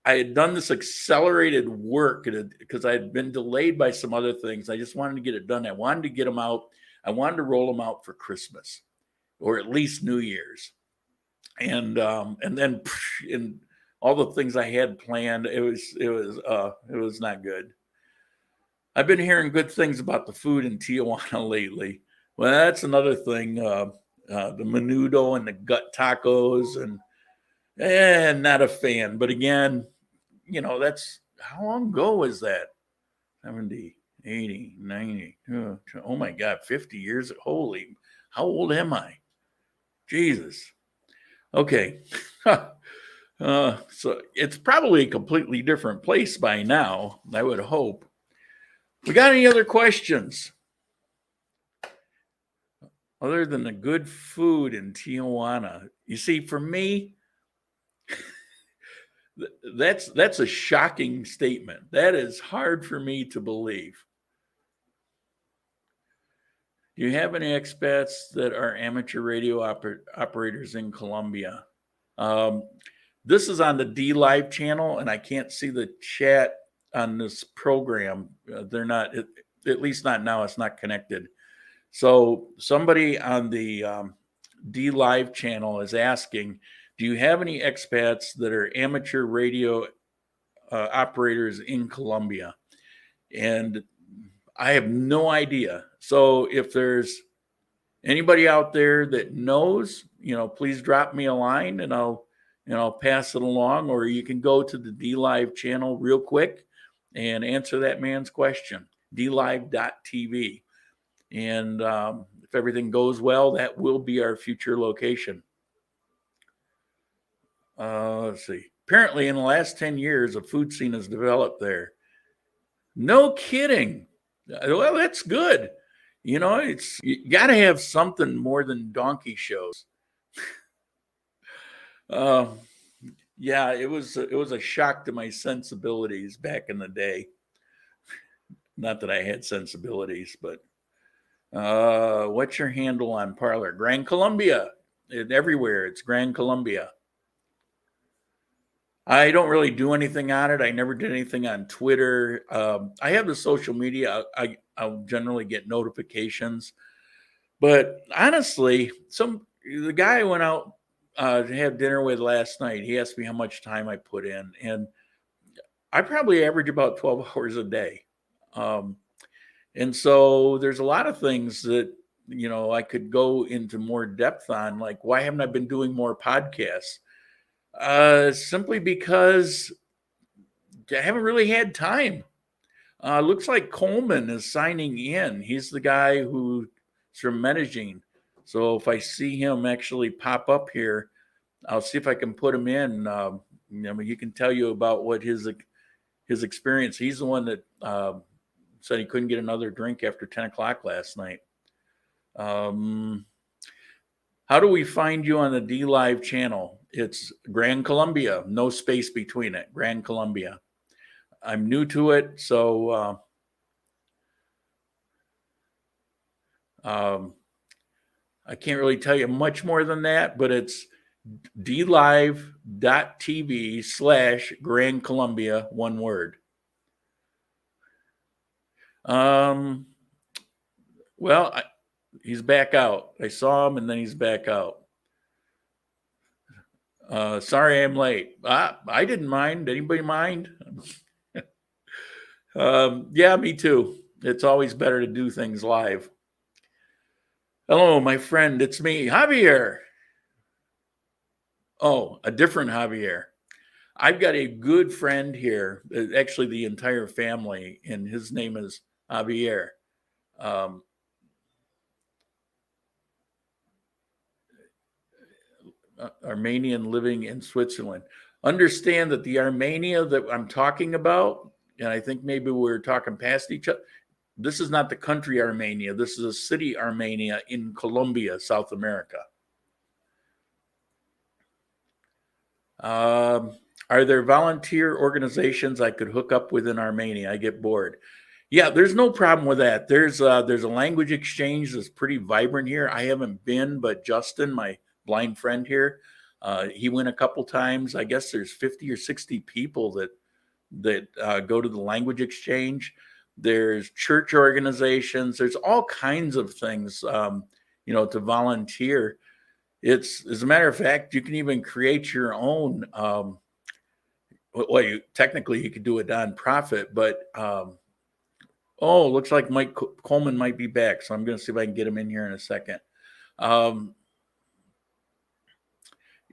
had done this accelerated work because I had been delayed by some other things. I just wanted to get it done. I wanted to get them out. I wanted to roll them out for Christmas or at least New Year's. And then in all the things I had planned, it was not good. I've been hearing good things about the food in Tijuana lately. Well, that's another thing. The menudo and the gut tacos, and not a fan. But again, that's how long ago was that? 70, 80, 90. Oh my God, 50 years. Holy, how old am I? Jesus. Okay. So it's probably a completely different place by now, I would hope. We got any other questions? Other than the good food in Tijuana. You see, for me, that's a shocking statement. That is hard for me to believe. Do you have any expats that are amateur radio operators in Colombia? This is on the D Live channel, and I can't see the chat on this program. They're not, at least not now. It's not connected. So somebody on the D Live channel is asking, do you have any expats that are amateur radio operators in Colombia? And I have no idea. So if there's anybody out there that knows, please drop me a line and I'll pass it along, or you can go to the D Live channel real quick and answer that man's question, dlive.tv. And if everything goes well, that will be our future location. let's see. Apparently, in the last 10 years, a food scene has developed there. No kidding. Well, that's good. You know, it's you got to have something more than donkey shows. Uh, yeah, it was a shock to my sensibilities back in the day. Not that I had sensibilities, but what's your handle on Parlor? Grand Colombia. Everywhere it's Grand Colombia. I don't really do anything on it. I never did anything on Twitter. I have the social media. I'll generally get notifications. But honestly, the guy I went out to have dinner with last night, he asked me how much time I put in. And I probably average about 12 hours a day. And so there's a lot of things that, you know, I could go into more depth on, like why haven't I been doing more podcasts? Simply because I haven't really had time. Looks like Coleman is signing in. He's the guy who's from Medellin. So if I see him actually pop up here, I'll see if I can put him in. I mean, he can tell you about what his experience. He's the one that said he couldn't get another drink after 10 o'clock last night. How do we find you on the D Live channel? It's Grand Colombia, no space between it. Grand Colombia. I'm new to it, so I can't really tell you much more than that, but it's dlive.tv/Grand Colombia, one word. Well, he's back out. I saw him and then he's back out. Sorry I'm late. I didn't mind. Anybody mind? Yeah, me too. It's always better to do things live. Hello, my friend. It's me, Javier. Oh, a different Javier. I've got a good friend here, actually the entire family, and his name is Javier. Armenian living in Switzerland. Understand that the Armenia that I'm talking about, and I think maybe we're talking past each other, this is not the country Armenia. This is a city Armenia in Colombia, South America. Are there volunteer organizations I could hook up with in Armenia? I get bored. Yeah, there's no problem with that. There's a language exchange that's pretty vibrant here. I haven't been, but Justin, my blind friend here, he went a couple times. I guess there's 50 or 60 people that go to the language exchange. There's church organizations. There's all kinds of things, you know, to volunteer. It's, as a matter of fact, you can even create your own. Well, technically you could do a nonprofit, but oh, looks like Mike Coleman might be back, so I'm going to see if I can get him in here in a second.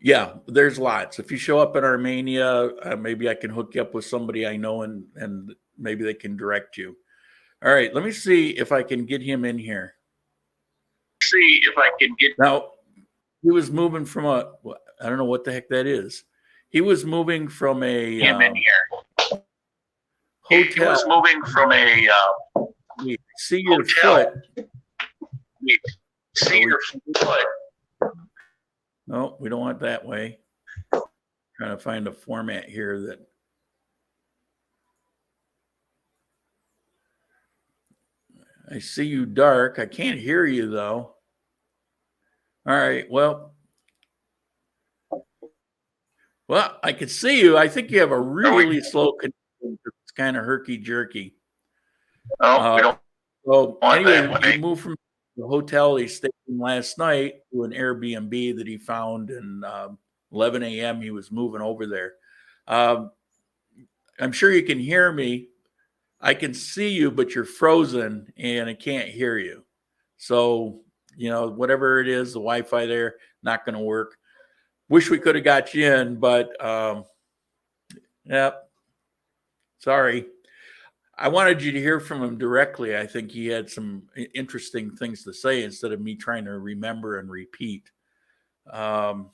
Yeah, there's lots. If you show up in Armenia, maybe I can hook you up with somebody I know, and maybe they can direct you. All right, let me see if I can get him in here. Now, he was moving from I don't know what the heck that is. He was moving from a hotel. He was moving from a see your hotel. Foot. See your foot. No, we don't want that way. Trying to find a format here that. I see you dark. I can't hear you though. All right. Well, I can see you. I think you have a really slow connection. It's kind of herky jerky. Oh, we don't. So anyway, he moved from the hotel he stayed in last night to an Airbnb that he found, and 11 a.m. he was moving over there. I'm sure you can hear me. I can see you, but you're frozen and I can't hear you. So, you know, whatever it is, the Wi-Fi there, not going to work. Wish we could have got you in, but yeah, sorry. I wanted you to hear from him directly. I think he had some interesting things to say instead of me trying to remember and repeat. What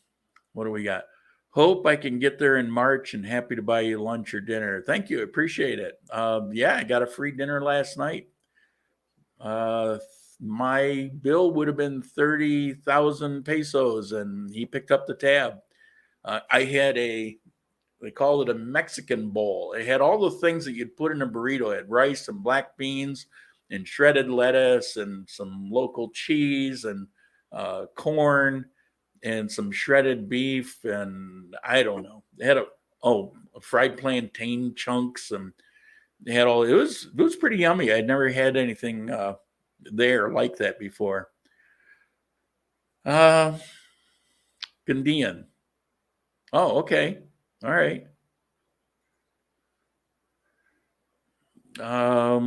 do we got? Hope I can get there in March and happy to buy you lunch or dinner. Thank you. Appreciate it. Yeah, I got a free dinner last night. My bill would have been 30,000 pesos, and he picked up the tab. I had they call it a Mexican bowl. It had all the things that you'd put in a burrito. It had rice and black beans and shredded lettuce and some local cheese and corn and some shredded beef. And I don't know. They had a fried plantain chunks, and they had all, it was pretty yummy. I'd never had anything there like that before. Gandian. Oh, okay. All right. All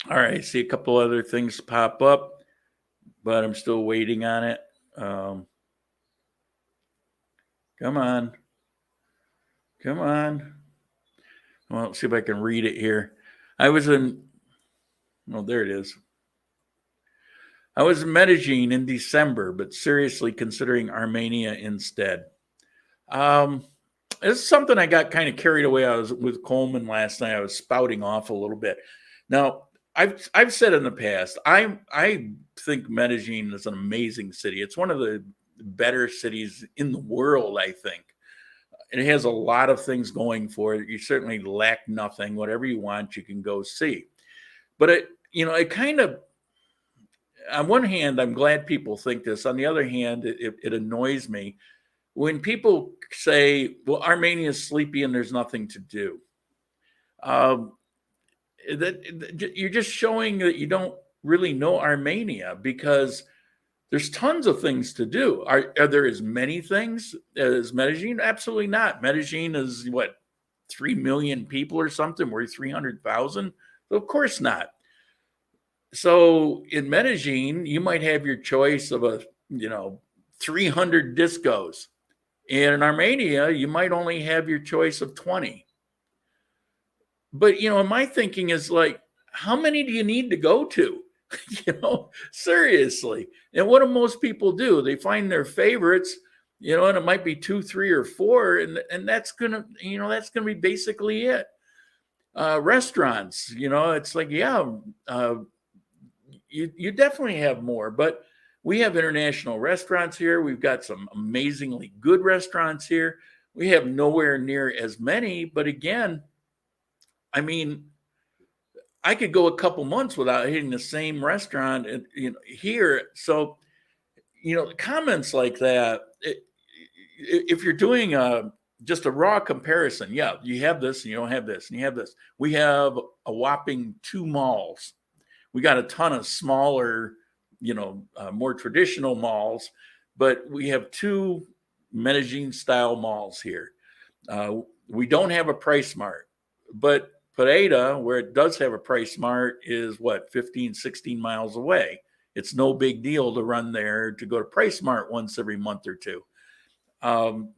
right. See a couple other things pop up, but I'm still waiting on it. Come on. Come on. Well, let's see if I can read it here. There it is. I was in Medellin in December, but seriously considering Armenia instead. It's something I got kind of carried away. I was with Coleman last night. I was spouting off a little bit. Now, I've said in the past, I think Medellin is an amazing city. It's one of the better cities in the world, I think. And it has a lot of things going for it. You certainly lack nothing. Whatever you want, you can go see. But it kind of, on one hand, I'm glad people think this. On the other hand, it annoys me when people say, well, Armenia is sleepy and there's nothing to do. You're just showing that you don't really know Armenia, because there's tons of things to do. Are there as many things as Medellin? Absolutely not. Medellin is 3 million people or something. We're 300,000. Of course not. So in Medellin, you might have your choice of 300 discos. And in Armenia, you might only have your choice of 20. But, my thinking is like, how many do you need to go to? Seriously. And what do most people do? They find their favorites, and it might be 2, 3, or 4. And that's going to be basically it. Restaurants, it's like, you definitely have more, but we have international restaurants here. We've got some amazingly good restaurants here. We have nowhere near as many, but again, I could go a couple months without hitting the same restaurant here. So, comments like that, if you're doing just a raw comparison, you have this and you don't have this and you have this. We have a whopping 2 malls. We got a ton of smaller, more traditional malls, but we have 2 Medellin style malls here. We don't have a Price Mart, but Pereira, where it does have a Price Mart, is 15, 16 miles away. It's no big deal to run there to go to Price Mart once every month or two.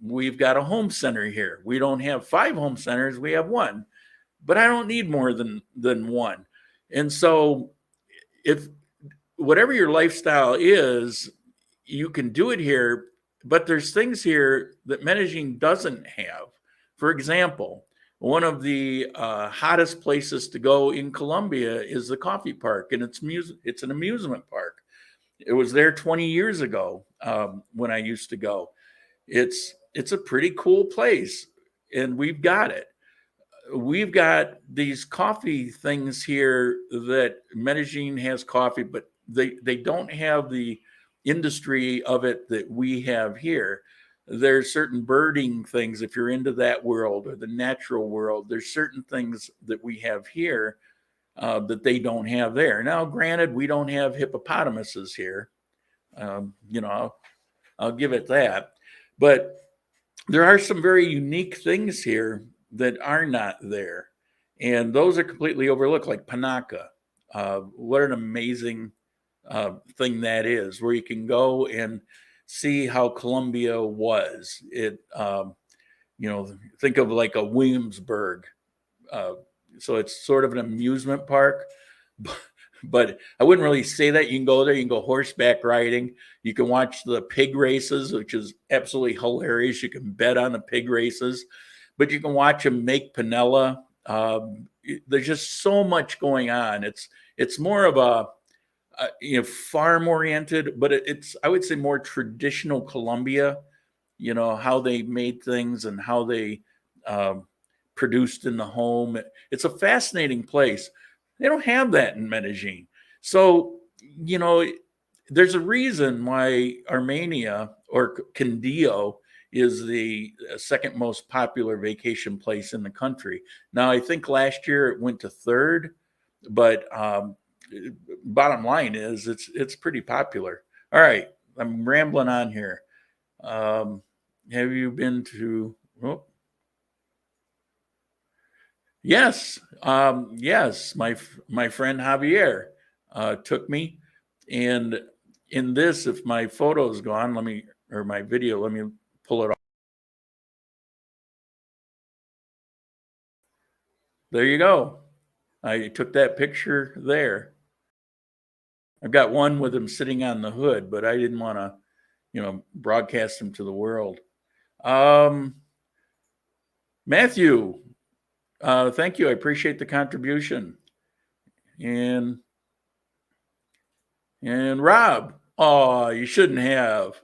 We've got a home center here. We don't have 5 home centers. We have 1, but I don't need more than 1. And so if whatever your lifestyle is, you can do it here, but there's things here that Medellin doesn't have. For example, one of the hottest places to go in Colombia is the Coffee Park, and it's an amusement park. It was there 20 years ago when I used to go. It's a pretty cool place, and we've got it. We've got these coffee things here that Medellin has coffee, but they don't have the industry of it that we have here. There's certain birding things, if you're into that world or the natural world, there's certain things that we have here that they don't have there. Now, granted, we don't have hippopotamuses here. I'll give it that. But there are some very unique things here that are not there. And those are completely overlooked, like Panaca. What an amazing thing that is, where you can go and see how Colombia was. It, think of like a Williamsburg. So it's sort of an amusement park, but I wouldn't really say that. You can go there, you can go horseback riding. You can watch the pig races, which is absolutely hilarious. You can bet on the pig races, but you can watch them make panela. There's just so much going on. It's more of a farm oriented, but it's, I would say, more traditional Colombia, how they made things and how they produced in the home. It's a fascinating place. They don't have that in Medellin. So, there's a reason why Armenia or Quindío is the second most popular vacation place in the country. Now, I think last year it went to third, but bottom line is it's pretty popular. All right, I'm rambling on here. Have you been to? Oh. Yes, yes. My friend Javier took me, and in this, if my photo is gone, my video, let me pull it off. There you go. I took that picture there. I've got one with him sitting on the hood, but I didn't want to, broadcast him to the world. Matthew, thank you. I appreciate the contribution. And Rob, oh, you shouldn't have.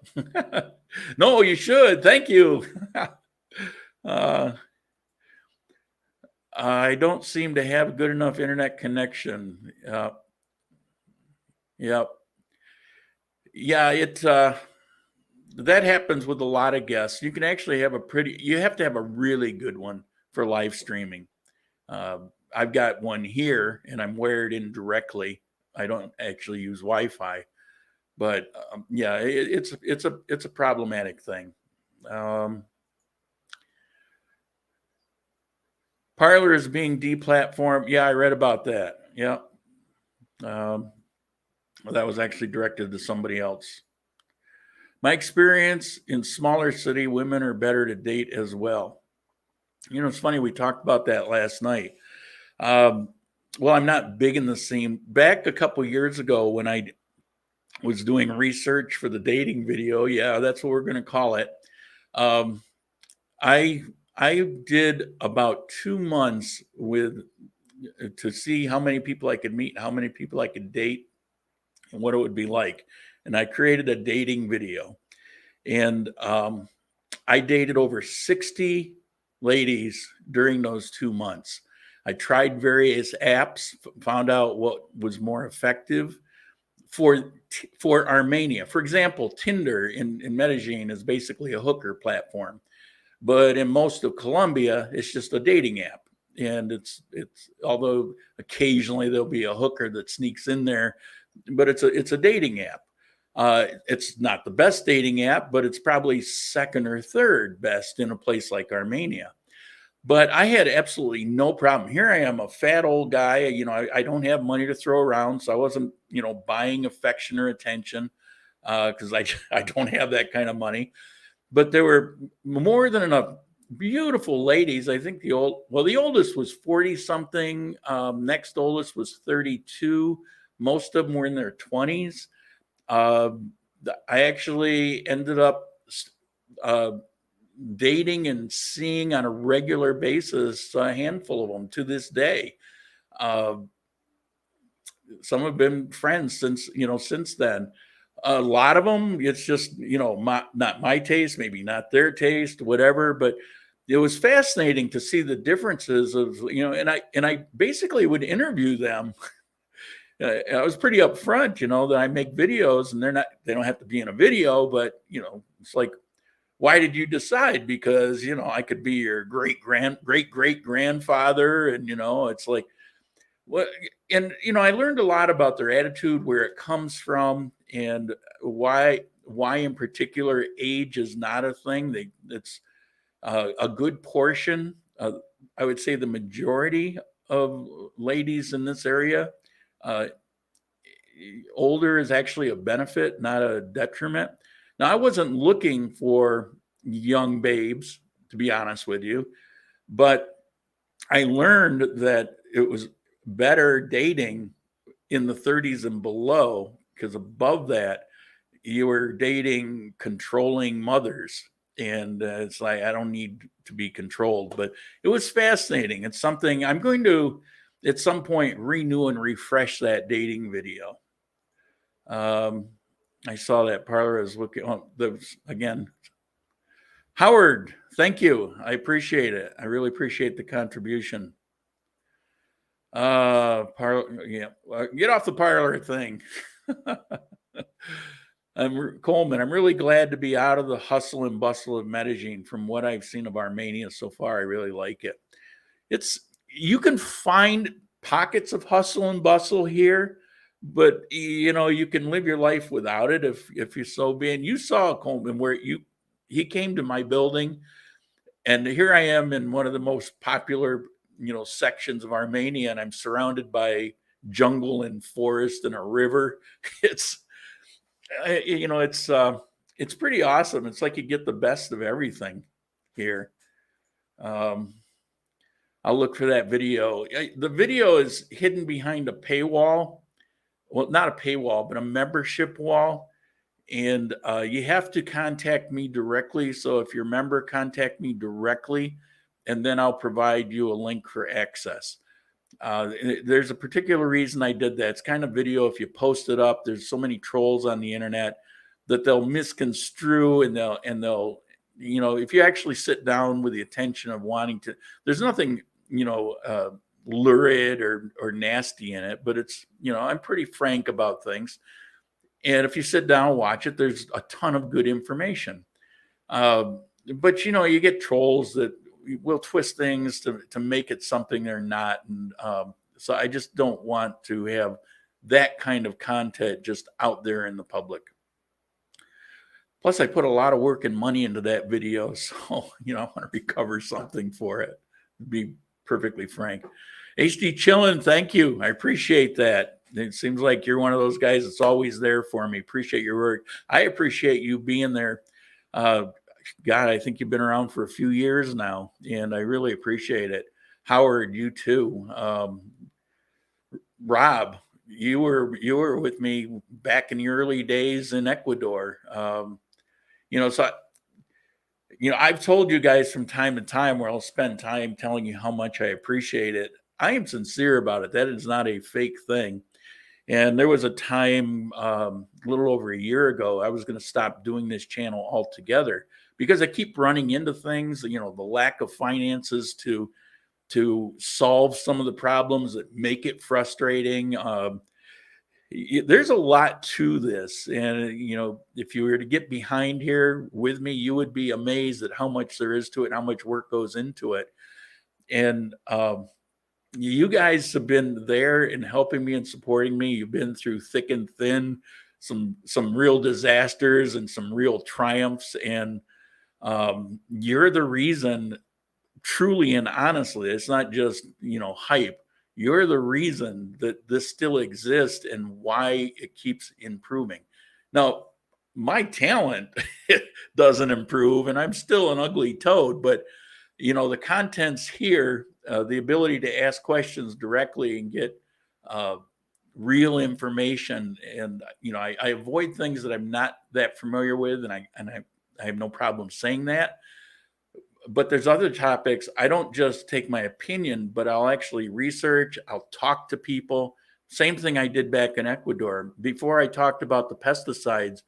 No, you should. Thank you. I don't seem to have good enough internet connection. Yep. Yeah, that happens with a lot of guests. You can actually have you have to have a really good one for live streaming. I've got one here and I'm wired in directly. I don't actually use Wi-Fi, but yeah, it's a problematic thing. Parler is being deplatformed. Yeah, I read about that. Yeah. That was actually directed to somebody else. My experience in smaller city, women are better to date as well. It's funny, we talked about that last night. Well, I'm not big in the scene. Back a couple years ago when I was doing research for the dating video, yeah, that's what we're going to call it. I did about 2 months to see how many people I could meet, how many people I could date, and what it would be like. And I created a dating video. And I dated over 60 ladies during those 2 months. I tried various apps, found out what was more effective for Armenia. For example, Tinder in Medellin is basically a hooker platform. But in most of Colombia, it's just a dating app. And it's although occasionally there'll be a hooker that sneaks in there, but it's a dating app. It's not the best dating app, but it's probably second or third best in a place like Armenia. But I had absolutely no problem. Here I am, a fat old guy. I don't have money to throw around, so I wasn't, buying affection or attention because I don't have that kind of money. But there were more than enough beautiful ladies. I think the oldest was 40 something. Next oldest was 32. Most of them were in their 20s. I actually ended up dating and seeing on a regular basis a handful of them to this day. Some have been friends since then. A lot of them, it's just, not my taste, maybe not their taste, whatever. But it was fascinating to see the differences of, and I basically would interview them. I was pretty upfront, that I make videos and they don't have to be in a video, but, it's like, why did you decide? Because, I could be your great great grandfather. And, it's like, what, and, I learned a lot about their attitude, where it comes from, and why in particular age is not a thing. It's a good portion. I would say the majority of ladies in this area, older is actually a benefit, not a detriment. Now, I wasn't looking for young babes, to be honest with you, but I learned that it was better dating in the 30s and below, because above that, you were dating controlling mothers. And it's like, I don't need to be controlled, but it was fascinating. It's something I'm going to, at some point, renew and refresh that dating video. I saw that Parlor is looking, again, Howard, thank you. I appreciate it. I really appreciate the contribution. Parlor, yeah, get off the Parlor thing. Coleman, I'm really glad to be out of the hustle and bustle of Medellin. From what I've seen of Armenia so far, I really like it. You can find pockets of hustle and bustle here, but you can live your life without it if you so be. And you saw Coleman where he came to my building, and here I am in one of the most popular sections of Armenia, and I'm surrounded by jungle and forest and a river. It's pretty awesome. It's like you get the best of everything here. I'll look for that video. The video is hidden behind a paywall. Well, not a paywall, but a membership wall. And you have to contact me directly. So if you're a member, contact me directly, and then I'll provide you a link for access. There's a particular reason I did that. It's kind of video. If you post it up, there's so many trolls on the internet that they'll misconstrue, and they'll if you actually sit down with the intention of wanting to, there's nothing lurid or nasty in it, but it's I'm pretty frank about things. And if you sit down and watch it, there's a ton of good information. But you get trolls that will twist things to make it something they're not. And so I just don't want to have that kind of content just out there in the public. Plus, I put a lot of work and money into that video. So, I want to recover something for it, to be perfectly frank. HD Chillin', thank you. I appreciate that. It seems like you're one of those guys that's always there for me. Appreciate your work. I appreciate you being there. God, I think you've been around for a few years now, and I really appreciate it. Howard, you too. Rob, you were with me back in the early days in Ecuador. I've told you guys from time to time where I'll spend time telling you how much I appreciate it. I am sincere about it. That is not a fake thing. And there was a time a little over a year ago, I was going to stop doing this channel altogether because I keep running into things, the lack of finances to solve some of the problems that make it frustrating. There's a lot to this. And, if you were to get behind here with me, you would be amazed at how much there is to it, and how much work goes into it. And you guys have been there and helping me and supporting me. You've been through thick and thin, some real disasters and some real triumphs. And you're the reason, truly and honestly, it's not just, hype. You're the reason that this still exists and why it keeps improving. Now, my talent doesn't improve, and I'm still an ugly toad, but the content's here, the ability to ask questions directly and get real information. And, I avoid things that I'm not that familiar with, and I have no problem saying that. But there's other topics. I don't just take my opinion, but I'll actually research. I'll talk to people. Same thing I did back in Ecuador. Before I talked about the pesticides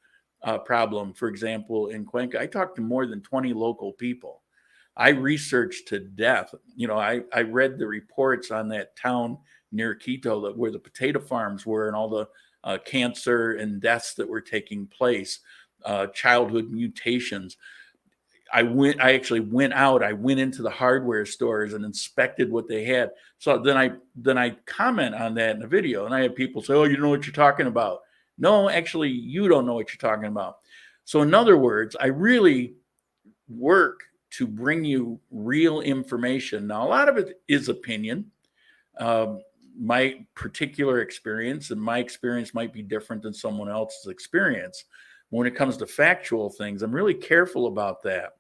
problem, for example, in Cuenca, I talked to more than 20 local people. I researched to death. I read the reports on that town near Quito where the potato farms were, and all the cancer and deaths that were taking place, childhood mutations. I went into the hardware stores and inspected what they had. So then I comment on that in the video, and I have people say, "Oh, you don't know what you're talking about." No, actually, you don't know what you're talking about. So in other words, I really work to bring you real information. Now, a lot of it is opinion. My particular experience, and my experience might be different than someone else's experience. When it comes to factual things, I'm really careful about that.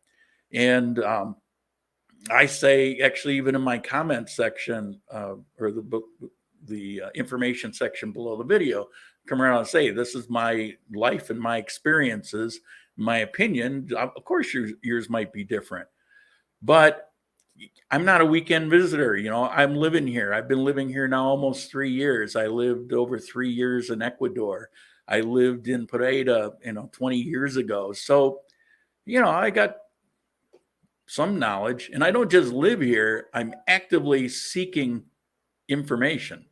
And I say, actually, even in my comment section, or the information section below the video, come around and say, this is my life and my experiences, my opinion. Of course, yours might be different, but I'm not a weekend visitor. I'm living here. I've been living here now almost 3 years. I lived over 3 years in Ecuador. I lived in Pereira, 20 years ago. So, I got some knowledge, and I don't just live here. I'm actively seeking information.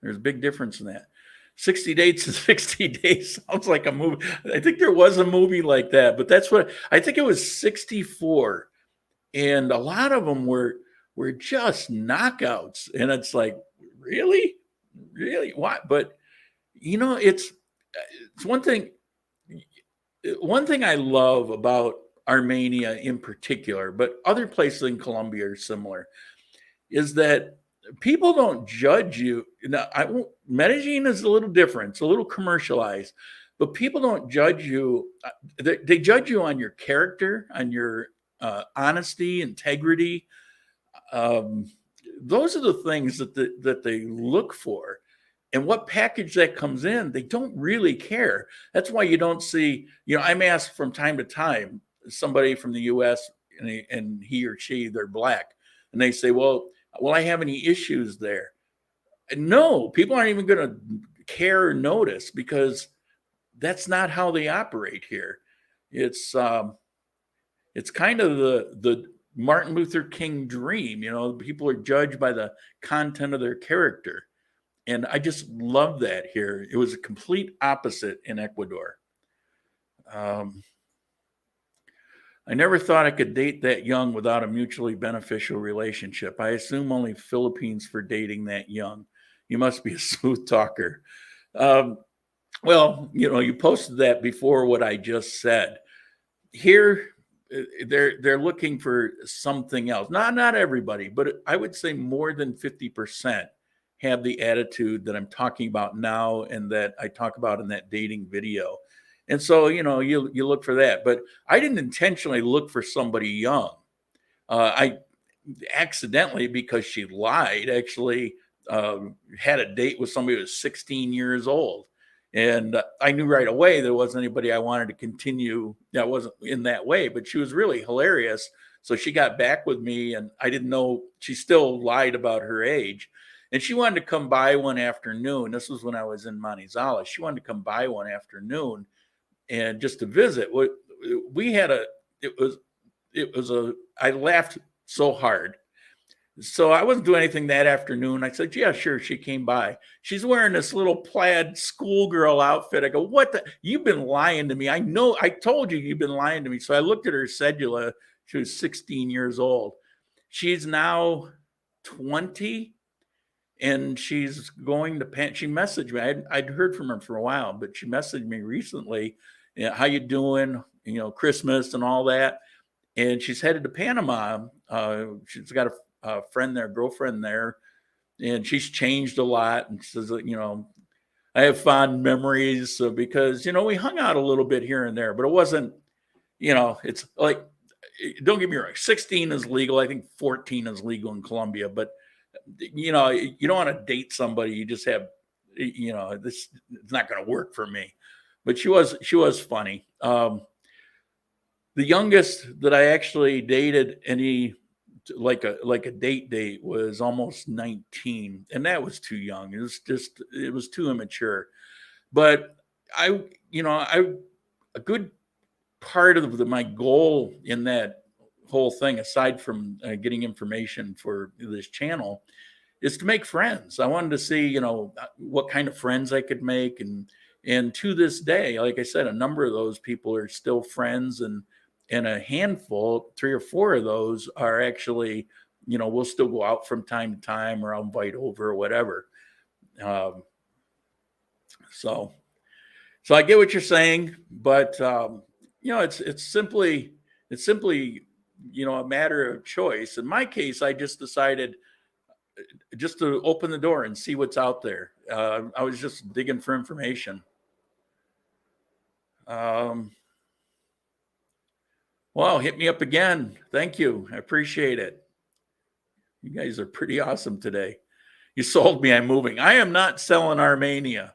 There's a big difference in that. 60 days to 60 days sounds like a movie. I think there was a movie like that, but that's what I think it was 64. And a lot of them were just knockouts. And it's like, really? Really? Why? But it's one thing I love about Armenia in particular, but other places in Colombia are similar, is that people don't judge you. Now, Medellin is a little different. It's a little commercialized, but people don't judge you. They judge you on your character, on your honesty, integrity. Those are the things that they look for. And what package that comes in, they don't really care. That's why you don't see, I'm asked from time to time, somebody from the US, and he or she, they're Black. And they say, well, will I have any issues there? No, people aren't even going to care or notice, because that's not how they operate here. It's kind of the Martin Luther King dream. People are judged by the content of their character. And I just love that here. It was a complete opposite in Ecuador. I never thought I could date that young without a mutually beneficial relationship. I assume only Philippines for dating that young. You must be a smooth talker. Well, you posted that before what I just said. Here, they're looking for something else. Not everybody, but I would say more than 50% have the attitude that I'm talking about now and that I talk about in that dating video. And so, you look for that. But I didn't intentionally look for somebody young. I accidentally, because she lied, actually had a date with somebody who was 16 years old. And I knew right away there wasn't anybody I wanted to continue. That wasn't in that way, but she was really hilarious. So she got back with me, and I didn't know, she still lied about her age. And she wanted to come by one afternoon. This was when I was in Manizales. She wanted to come by one afternoon and just to visit. I laughed so hard. So I wasn't doing anything that afternoon. I said, yeah, sure. She came by. She's wearing this little plaid schoolgirl outfit. I go, what the? You've been lying to me. I know. I told you you've been lying to me. So I looked at her cedula. She was 16 years old. She's now 20. And she's going to she messaged me. I'd heard from her for a while, but she messaged me recently, how you doing? Christmas and all that. And she's headed to Panama. She's got a friend there, girlfriend there, and she's changed a lot. And says, I have fond memories because, we hung out a little bit here and there, but it wasn't, it's like, don't get me wrong, 16 is legal. I think 14 is legal in Colombia, but you don't want to date somebody. You just have, this, it's not going to work for me. But she was funny. The youngest that I actually dated like a date was almost 19, and that was too young. It was too immature. But a good part of my goal in that whole thing, aside from getting information for this channel, is to make friends. I wanted to see, what kind of friends I could make. And to this day, like I said, a number of those people are still friends, and a handful, 3 or 4 of those are actually, we'll still go out from time to time, or I'll invite over or whatever. So I get what you're saying, but it's simply a matter of choice. In my case, I just decided just to open the door and see what's out there. I was just digging for information. Well, hit me up again. Thank you. I appreciate it. You guys are pretty awesome today. You sold me. I'm moving. I am not selling Armenia.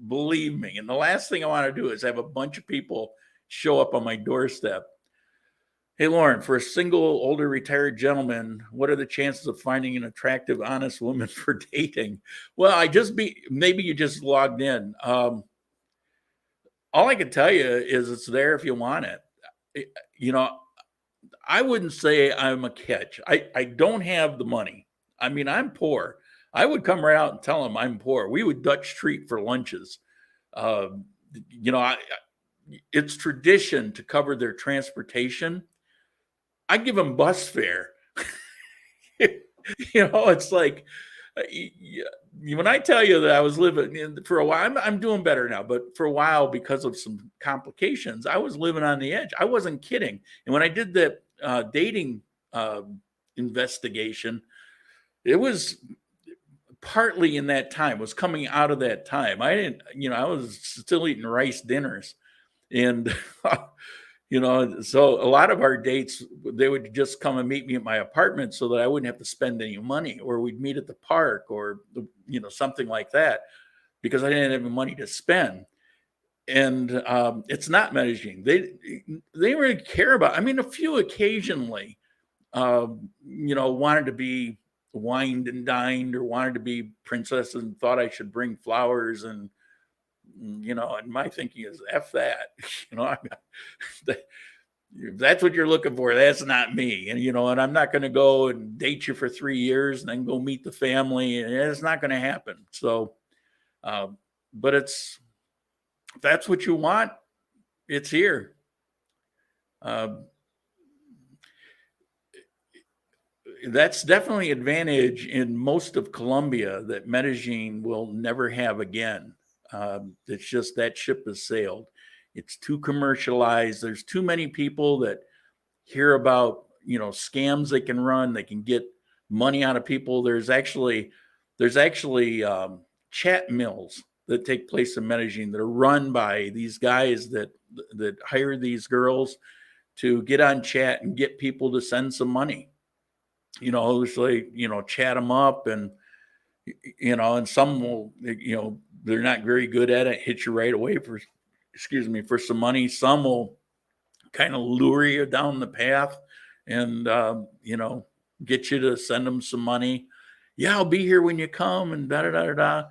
Believe me. And the last thing I want to do is have a bunch of people show up on my doorstep. Hey, Lauren, for a single, older, retired gentleman, what are the chances of finding an attractive, honest woman for dating? Well, maybe you just logged in. All I can tell you is it's there if you want it. You know, I wouldn't say I'm a catch. I don't have the money. I mean, I'm poor. I would come right out and tell them I'm poor. We would Dutch treat for lunches. You know, it's tradition to cover their transportation. I give them bus fare. You know, it's like when I tell you that I was living for a while, I'm doing better now, but for a while, because of some complications, I was living on the edge. I wasn't kidding. And when I did the dating investigation, it was partly in that time, was coming out of that time. I was still eating rice dinners. And you know, so a lot of our dates, they would just come and meet me at my apartment so that I wouldn't have to spend any money, or we'd meet at the park, or, you know, something like that, because I didn't have any money to spend. And it's not messaging. They really care about, I mean, a few occasionally, you know, wanted to be wined and dined, or wanted to be princess and thought I should bring flowers. And you know, and my thinking is F that, you know, if that's what you're looking for, that's not me. And, you know, and I'm not going to go and date you for 3 years and then go meet the family. And it's not going to happen. So, but if that's what you want, it's here. That's definitely an advantage in most of Colombia that Medellin will never have again. It's just that ship has sailed. It's too commercialized. There's too many people that hear about, you know, scams they can run. They can get money out of people. There's actually chat mills that take place in Medellin that are run by these guys that hire these girls to get on chat and get people to send some money. You know, it's like, you know, chat them up, and you know, and some will, you know, they're not very good at it, hit you right away for some money. Some will kind of lure you down the path and, you know, get you to send them some money. Yeah, I'll be here when you come, and da da da da.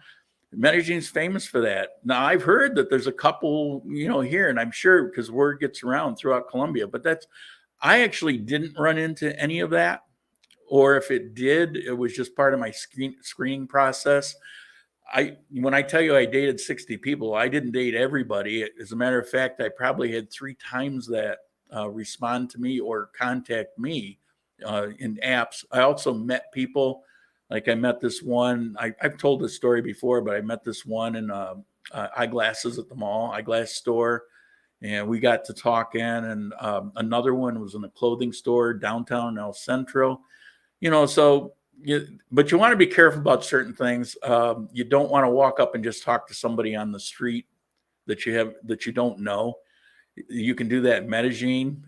Medellin's famous for that. Now, I've heard that there's a couple, you know, here, and I'm sure because word gets around throughout Colombia, but I actually didn't run into any of that. Or if it did, it was just part of my screening process. When I tell you I dated 60 people, I didn't date everybody. As a matter of fact, I probably had 3 times that respond to me or contact me in apps. I also met people. Like I met this one, I've told this story before, but I met this one in eyeglasses at the mall, eyeglass store. And we got to talking. And another one was in a clothing store downtown El Centro. You know, so, but you want to be careful about certain things. You don't want to walk up and just talk to somebody on the street that you don't know. You can do that in Medellin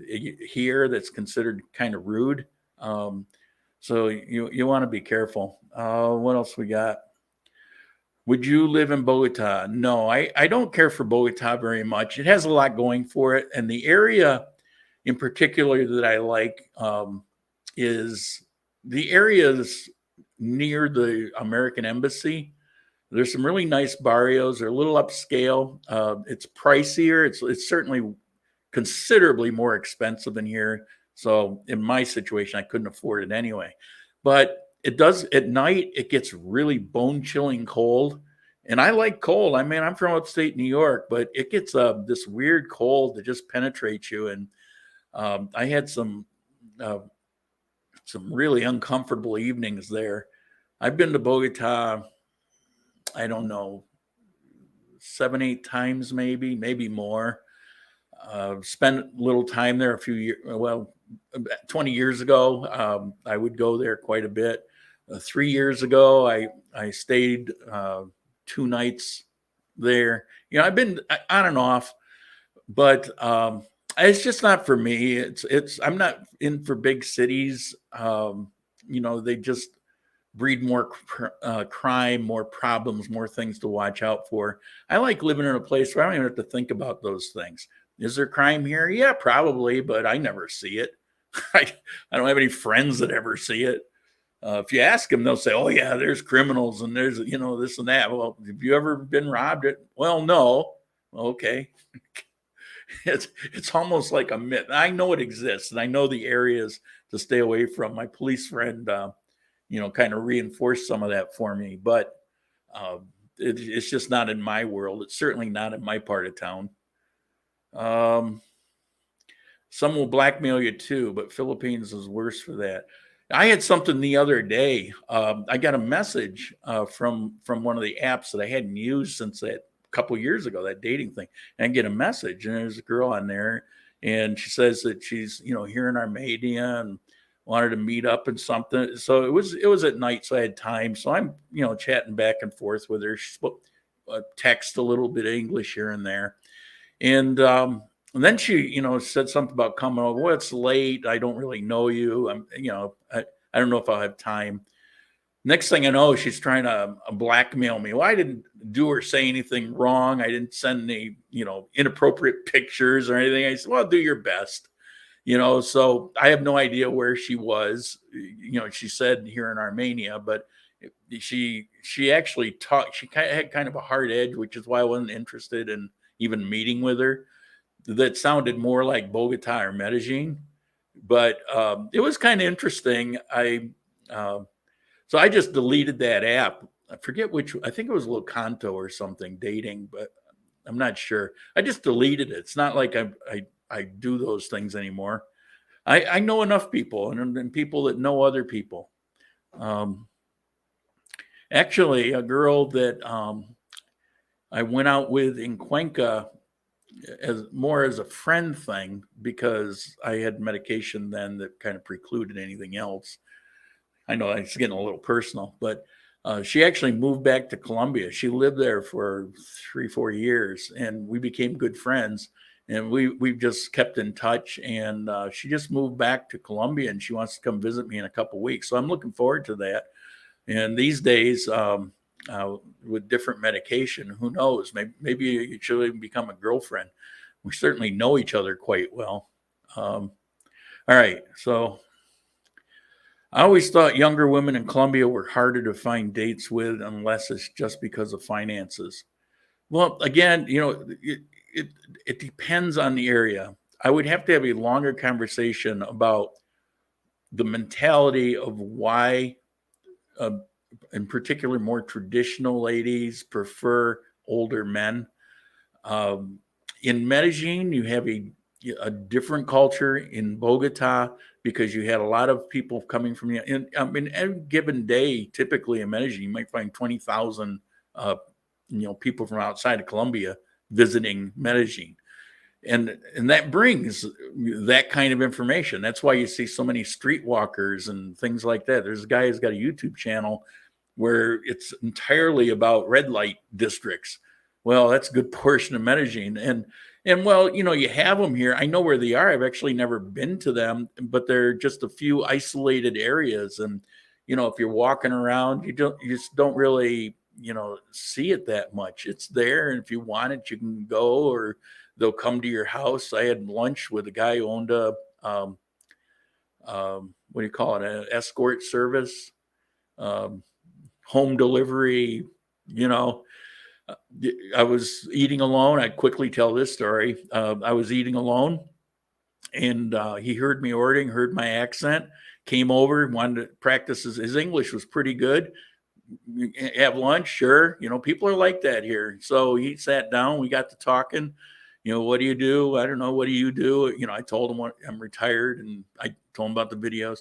here. That's considered kind of rude. So you want to be careful. What else we got? Would you live in Bogota? No, I don't care for Bogota very much. It has a lot going for it. And the area in particular that I like is the areas near the American Embassy. There's some really nice barrios. They're a little upscale. It's pricier. It's certainly considerably more expensive than here. So in my situation, I couldn't afford it anyway. But it does at night. It gets really bone-chilling cold, and I like cold. I mean, I'm from upstate New York, but it gets this weird cold that just penetrates you. And I had some really uncomfortable evenings there. I've been to Bogota, I don't know, 7, 8 times, maybe more. Spent a little time there a few years, 20 years ago. I would go there quite a bit. 3 years ago, I stayed 2 nights there. You know, I've been on and off, but it's just not for me. I'm not in for big cities. You know, breed more crime, more problems, more things to watch out for. I like living in a place where I don't even have to think about those things. Is there crime here? Yeah, probably, but I never see it. I don't have any friends that ever see it. If you ask them, they'll say, "Oh yeah, there's criminals and there's this and that." Well, have you ever been robbed? Well, no. Okay. It's almost like a myth. I know it exists, and I know the areas to stay away from. My police friend, kind of reinforced some of that for me, but it's just not in my world. It's certainly not in my part of town. Some will blackmail you too, but Philippines is worse for that. I had something the other day. I got a message from one of the apps that I hadn't used since that couple years ago, that dating thing. And I get a message, and there's a girl on there, and she says that she's here in Armenia and wanted to meet up and something. So it was at night, so I had time. So I'm chatting back and forth with her. She spoke text a little bit of English here and there, and then she said something about coming over. Well, it's late. I don't really know you. I don't know if I'll have time. Next thing I know, she's trying to blackmail me. Well, I didn't do or say anything wrong. I didn't send any, inappropriate pictures or anything. I said, well, do your best. So I have no idea where she was. She said here in Armenia, but she actually talked. She had kind of a hard edge, which is why I wasn't interested in even meeting with her. That sounded more like Bogota or Medellin, but it was kind of interesting. So I just deleted that app. I forget which. I think it was Locanto or something, dating, but I'm not sure. I just deleted it. It's not like I do those things anymore. I know enough people and people that know other people. Actually, a girl that I went out with in Cuenca as a friend thing, because I had medication then that kind of precluded anything else. I know it's getting a little personal, but she actually moved back to Colombia. She lived there for 3-4 years, and we became good friends. And we've just kept in touch. And she just moved back to Colombia, and she wants to come visit me in a couple of weeks. So I'm looking forward to that. And these days, with different medication, who knows? Maybe you should even become a girlfriend. We certainly know each other quite well. All right, so I always thought younger women in Colombia were harder to find dates with, unless it's just because of finances. Well, again, it depends on the area. I would have to have a longer conversation about the mentality of why, in particular, more traditional ladies prefer older men. In Medellin, you have a different culture. In Bogota, because you had a lot of people coming from every given day, typically in Medellin, you might find 20,000 people from outside of Colombia visiting Medellin. And that brings that kind of information. That's why you see so many streetwalkers and things like that. There's a guy who's got a YouTube channel where it's entirely about red light districts. Well, that's a good portion of Medellin. And well, you have them here. I know where they are. I've actually never been to them, but they're just a few isolated areas. And, if you're walking around, you just don't really, see it that much. It's there. And if you want it, you can go, or they'll come to your house. I had lunch with a guy who owned a, what do you call it? An escort service, home delivery, I was eating alone. I quickly tell this story. I was eating alone, and he heard me ordering, heard my accent, came over, wanted to practice. His English was pretty good. Have lunch? Sure. People are like that here. So he sat down. We got to talking. What do you do? I don't know. What do you do? I told him I'm retired, and I told him about the videos.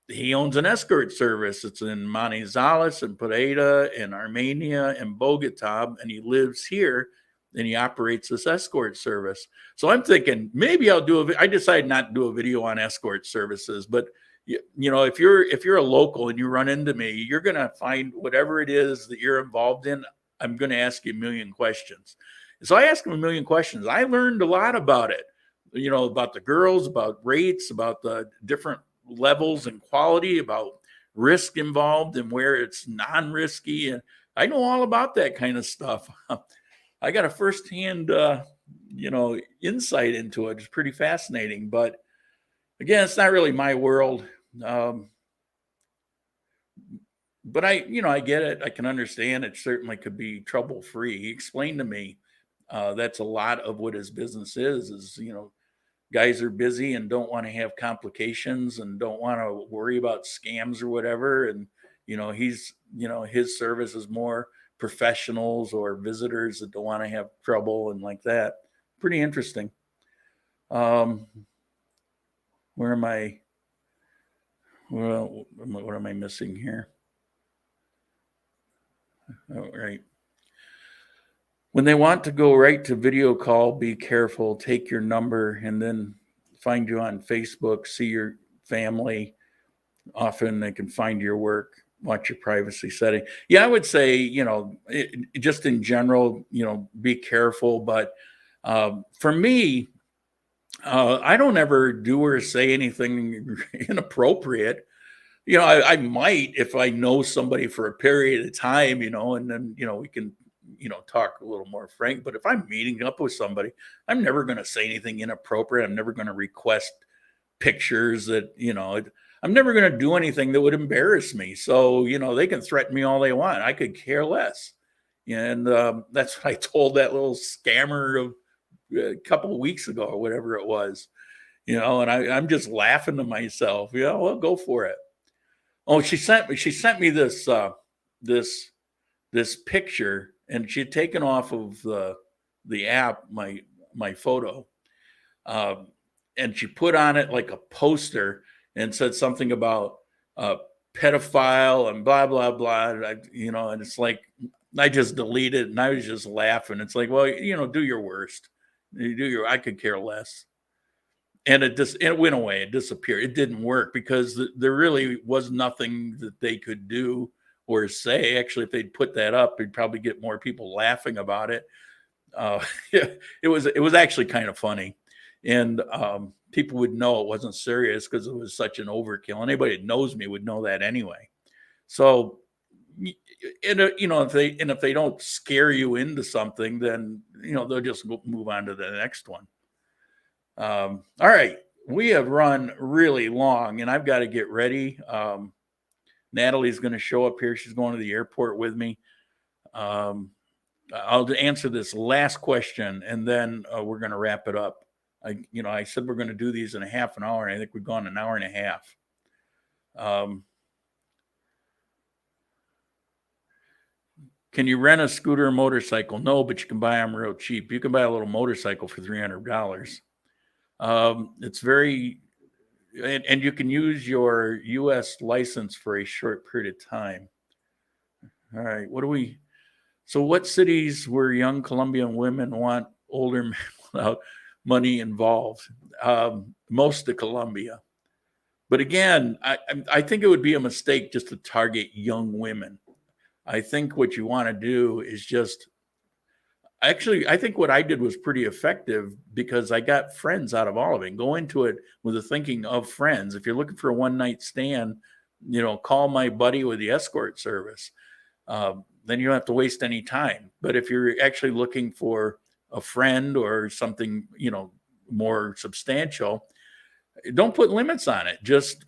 He owns an escort service. It's in Manizales and Pereira and Armenia and Bogota, and he lives here, and he operates this escort service. So I'm thinking maybe I'll do I decided not to do a video on escort services, but if you're a local and you run into me, you're going to find whatever it is that you're involved in. I'm going to ask you a million questions. So I asked him a million questions. I learned a lot about it, about the girls, about rates, about the different levels and quality, about risk involved and where it's non-risky. And I know all about that kind of stuff. I got a firsthand, insight into it. It's pretty fascinating. But again, it's not really my world. But I get it. I can understand it certainly could be trouble-free. He explained to me that's a lot of what his business is, guys are busy and don't want to have complications and don't want to worry about scams or whatever. And, his service is more professionals or visitors that don't want to have trouble and like that. Pretty interesting. Where am I? Well, what am I missing here? Oh, right. When they want to go right to video call, be careful, take your number and then find you on Facebook, see your family. Often they can find your work, watch your privacy setting. Yeah, I would say, just in general, be careful. But for me, I don't ever do or say anything inappropriate. I might if I know somebody for a period of time, and then, we can, talk a little more frank. But if I'm meeting up with somebody, I'm never going to say anything inappropriate. I'm never going to request pictures that, I'm never going to do anything that would embarrass me. So, they can threaten me all they want. I could care less. And that's what I told that little scammer a couple of weeks ago or whatever it was, and I'm just laughing to myself. Well, go for it. Oh, she sent me this picture, and she had taken off of the app my photo, and she put on it like a poster and said something about pedophile and blah blah blah. And it's like I just deleted it, and I was just laughing. It's like, well, do your worst. I could care less. And it went away. It disappeared. It didn't work because there really was nothing that they could do or say. Actually, if they'd put that up, we'd probably get more people laughing about it. It was actually kind of funny, and people would know it wasn't serious because it was such an overkill. Anybody that knows me would know that anyway. So, if they don't scare you into something, then they'll just move on to the next one. All right, we have run really long, and I've got to get ready. Natalie's going to show up here. She's going to the airport with me. I'll answer this last question, and then we're going to wrap it up. I said we're going to do these in a half an hour, and I think we've gone an hour and a half. Can you rent a scooter or motorcycle? No, but you can buy them real cheap. You can buy a little motorcycle for $300. It's very, and you can use your U.S. license for a short period of time. All right, so what cities where young Colombian women want older men without money involved? Most of Colombia. But again, I think it would be a mistake just to target young women. I think what you want to do is I think what I did was pretty effective because I got friends out of all of it. Go into it with the thinking of friends. If you're looking for a one-night stand, call my buddy with the escort service. Then you don't have to waste any time. But if you're actually looking for a friend or something, more substantial, don't put limits on it. Just,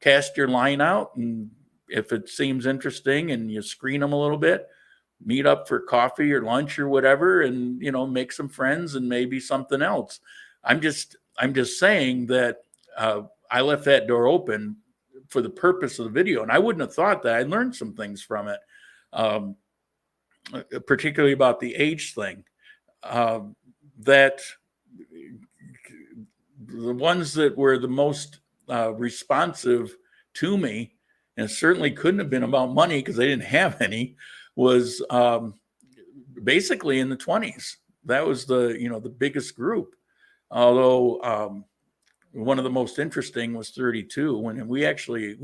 cast your line out. And if it seems interesting and you screen them a little bit, meet up for coffee or lunch or whatever, and make some friends and maybe something else. I'm just saying that I left that door open for the purpose of the video, and I wouldn't have thought that. I learned some things from it, particularly about the age thing. That the ones that were the most responsive to me, and it certainly couldn't have been about money because they didn't have any, was basically in the 20s. That was the biggest group. Although one of the most interesting was 32, when we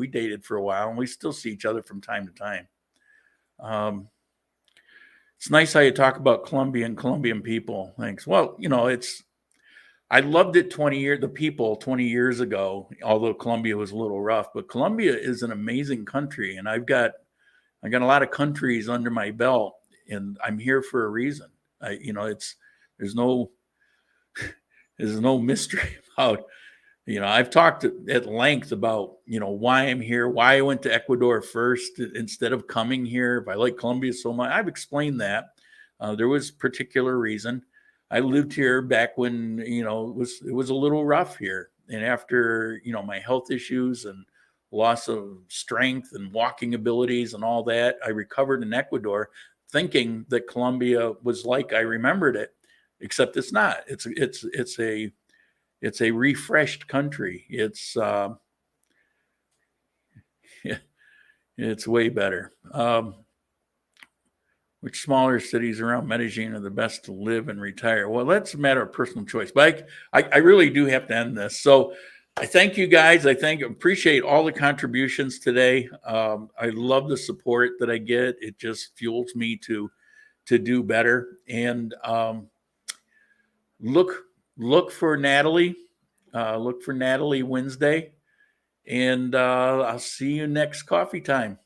dated for a while, and we still see each other from time to time. It's nice how you talk about Colombian people. Thanks. Well, I loved it 20 years ago, although Colombia was a little rough, but Colombia is an amazing country. And I got a lot of countries under my belt, and I'm here for a reason. There's no mystery about, I've talked at length about, why I'm here, why I went to Ecuador first instead of coming here. If I like Colombia so much, I've explained that. There was a particular reason. I lived here back when, it was a little rough here. And after, my health issues and loss of strength and walking abilities and all that, I recovered in Ecuador thinking that Colombia was like I remembered it, except it's not. It's a refreshed country. It's way better. Which smaller cities around Medellin are the best to live and retire? Well, that's a matter of personal choice. But I really do have to end this. So I thank you guys. Appreciate all the contributions today. I love the support that I get. It just fuels me to do better. And look for Natalie. Look for Natalie Wednesday. And I'll see you next coffee time.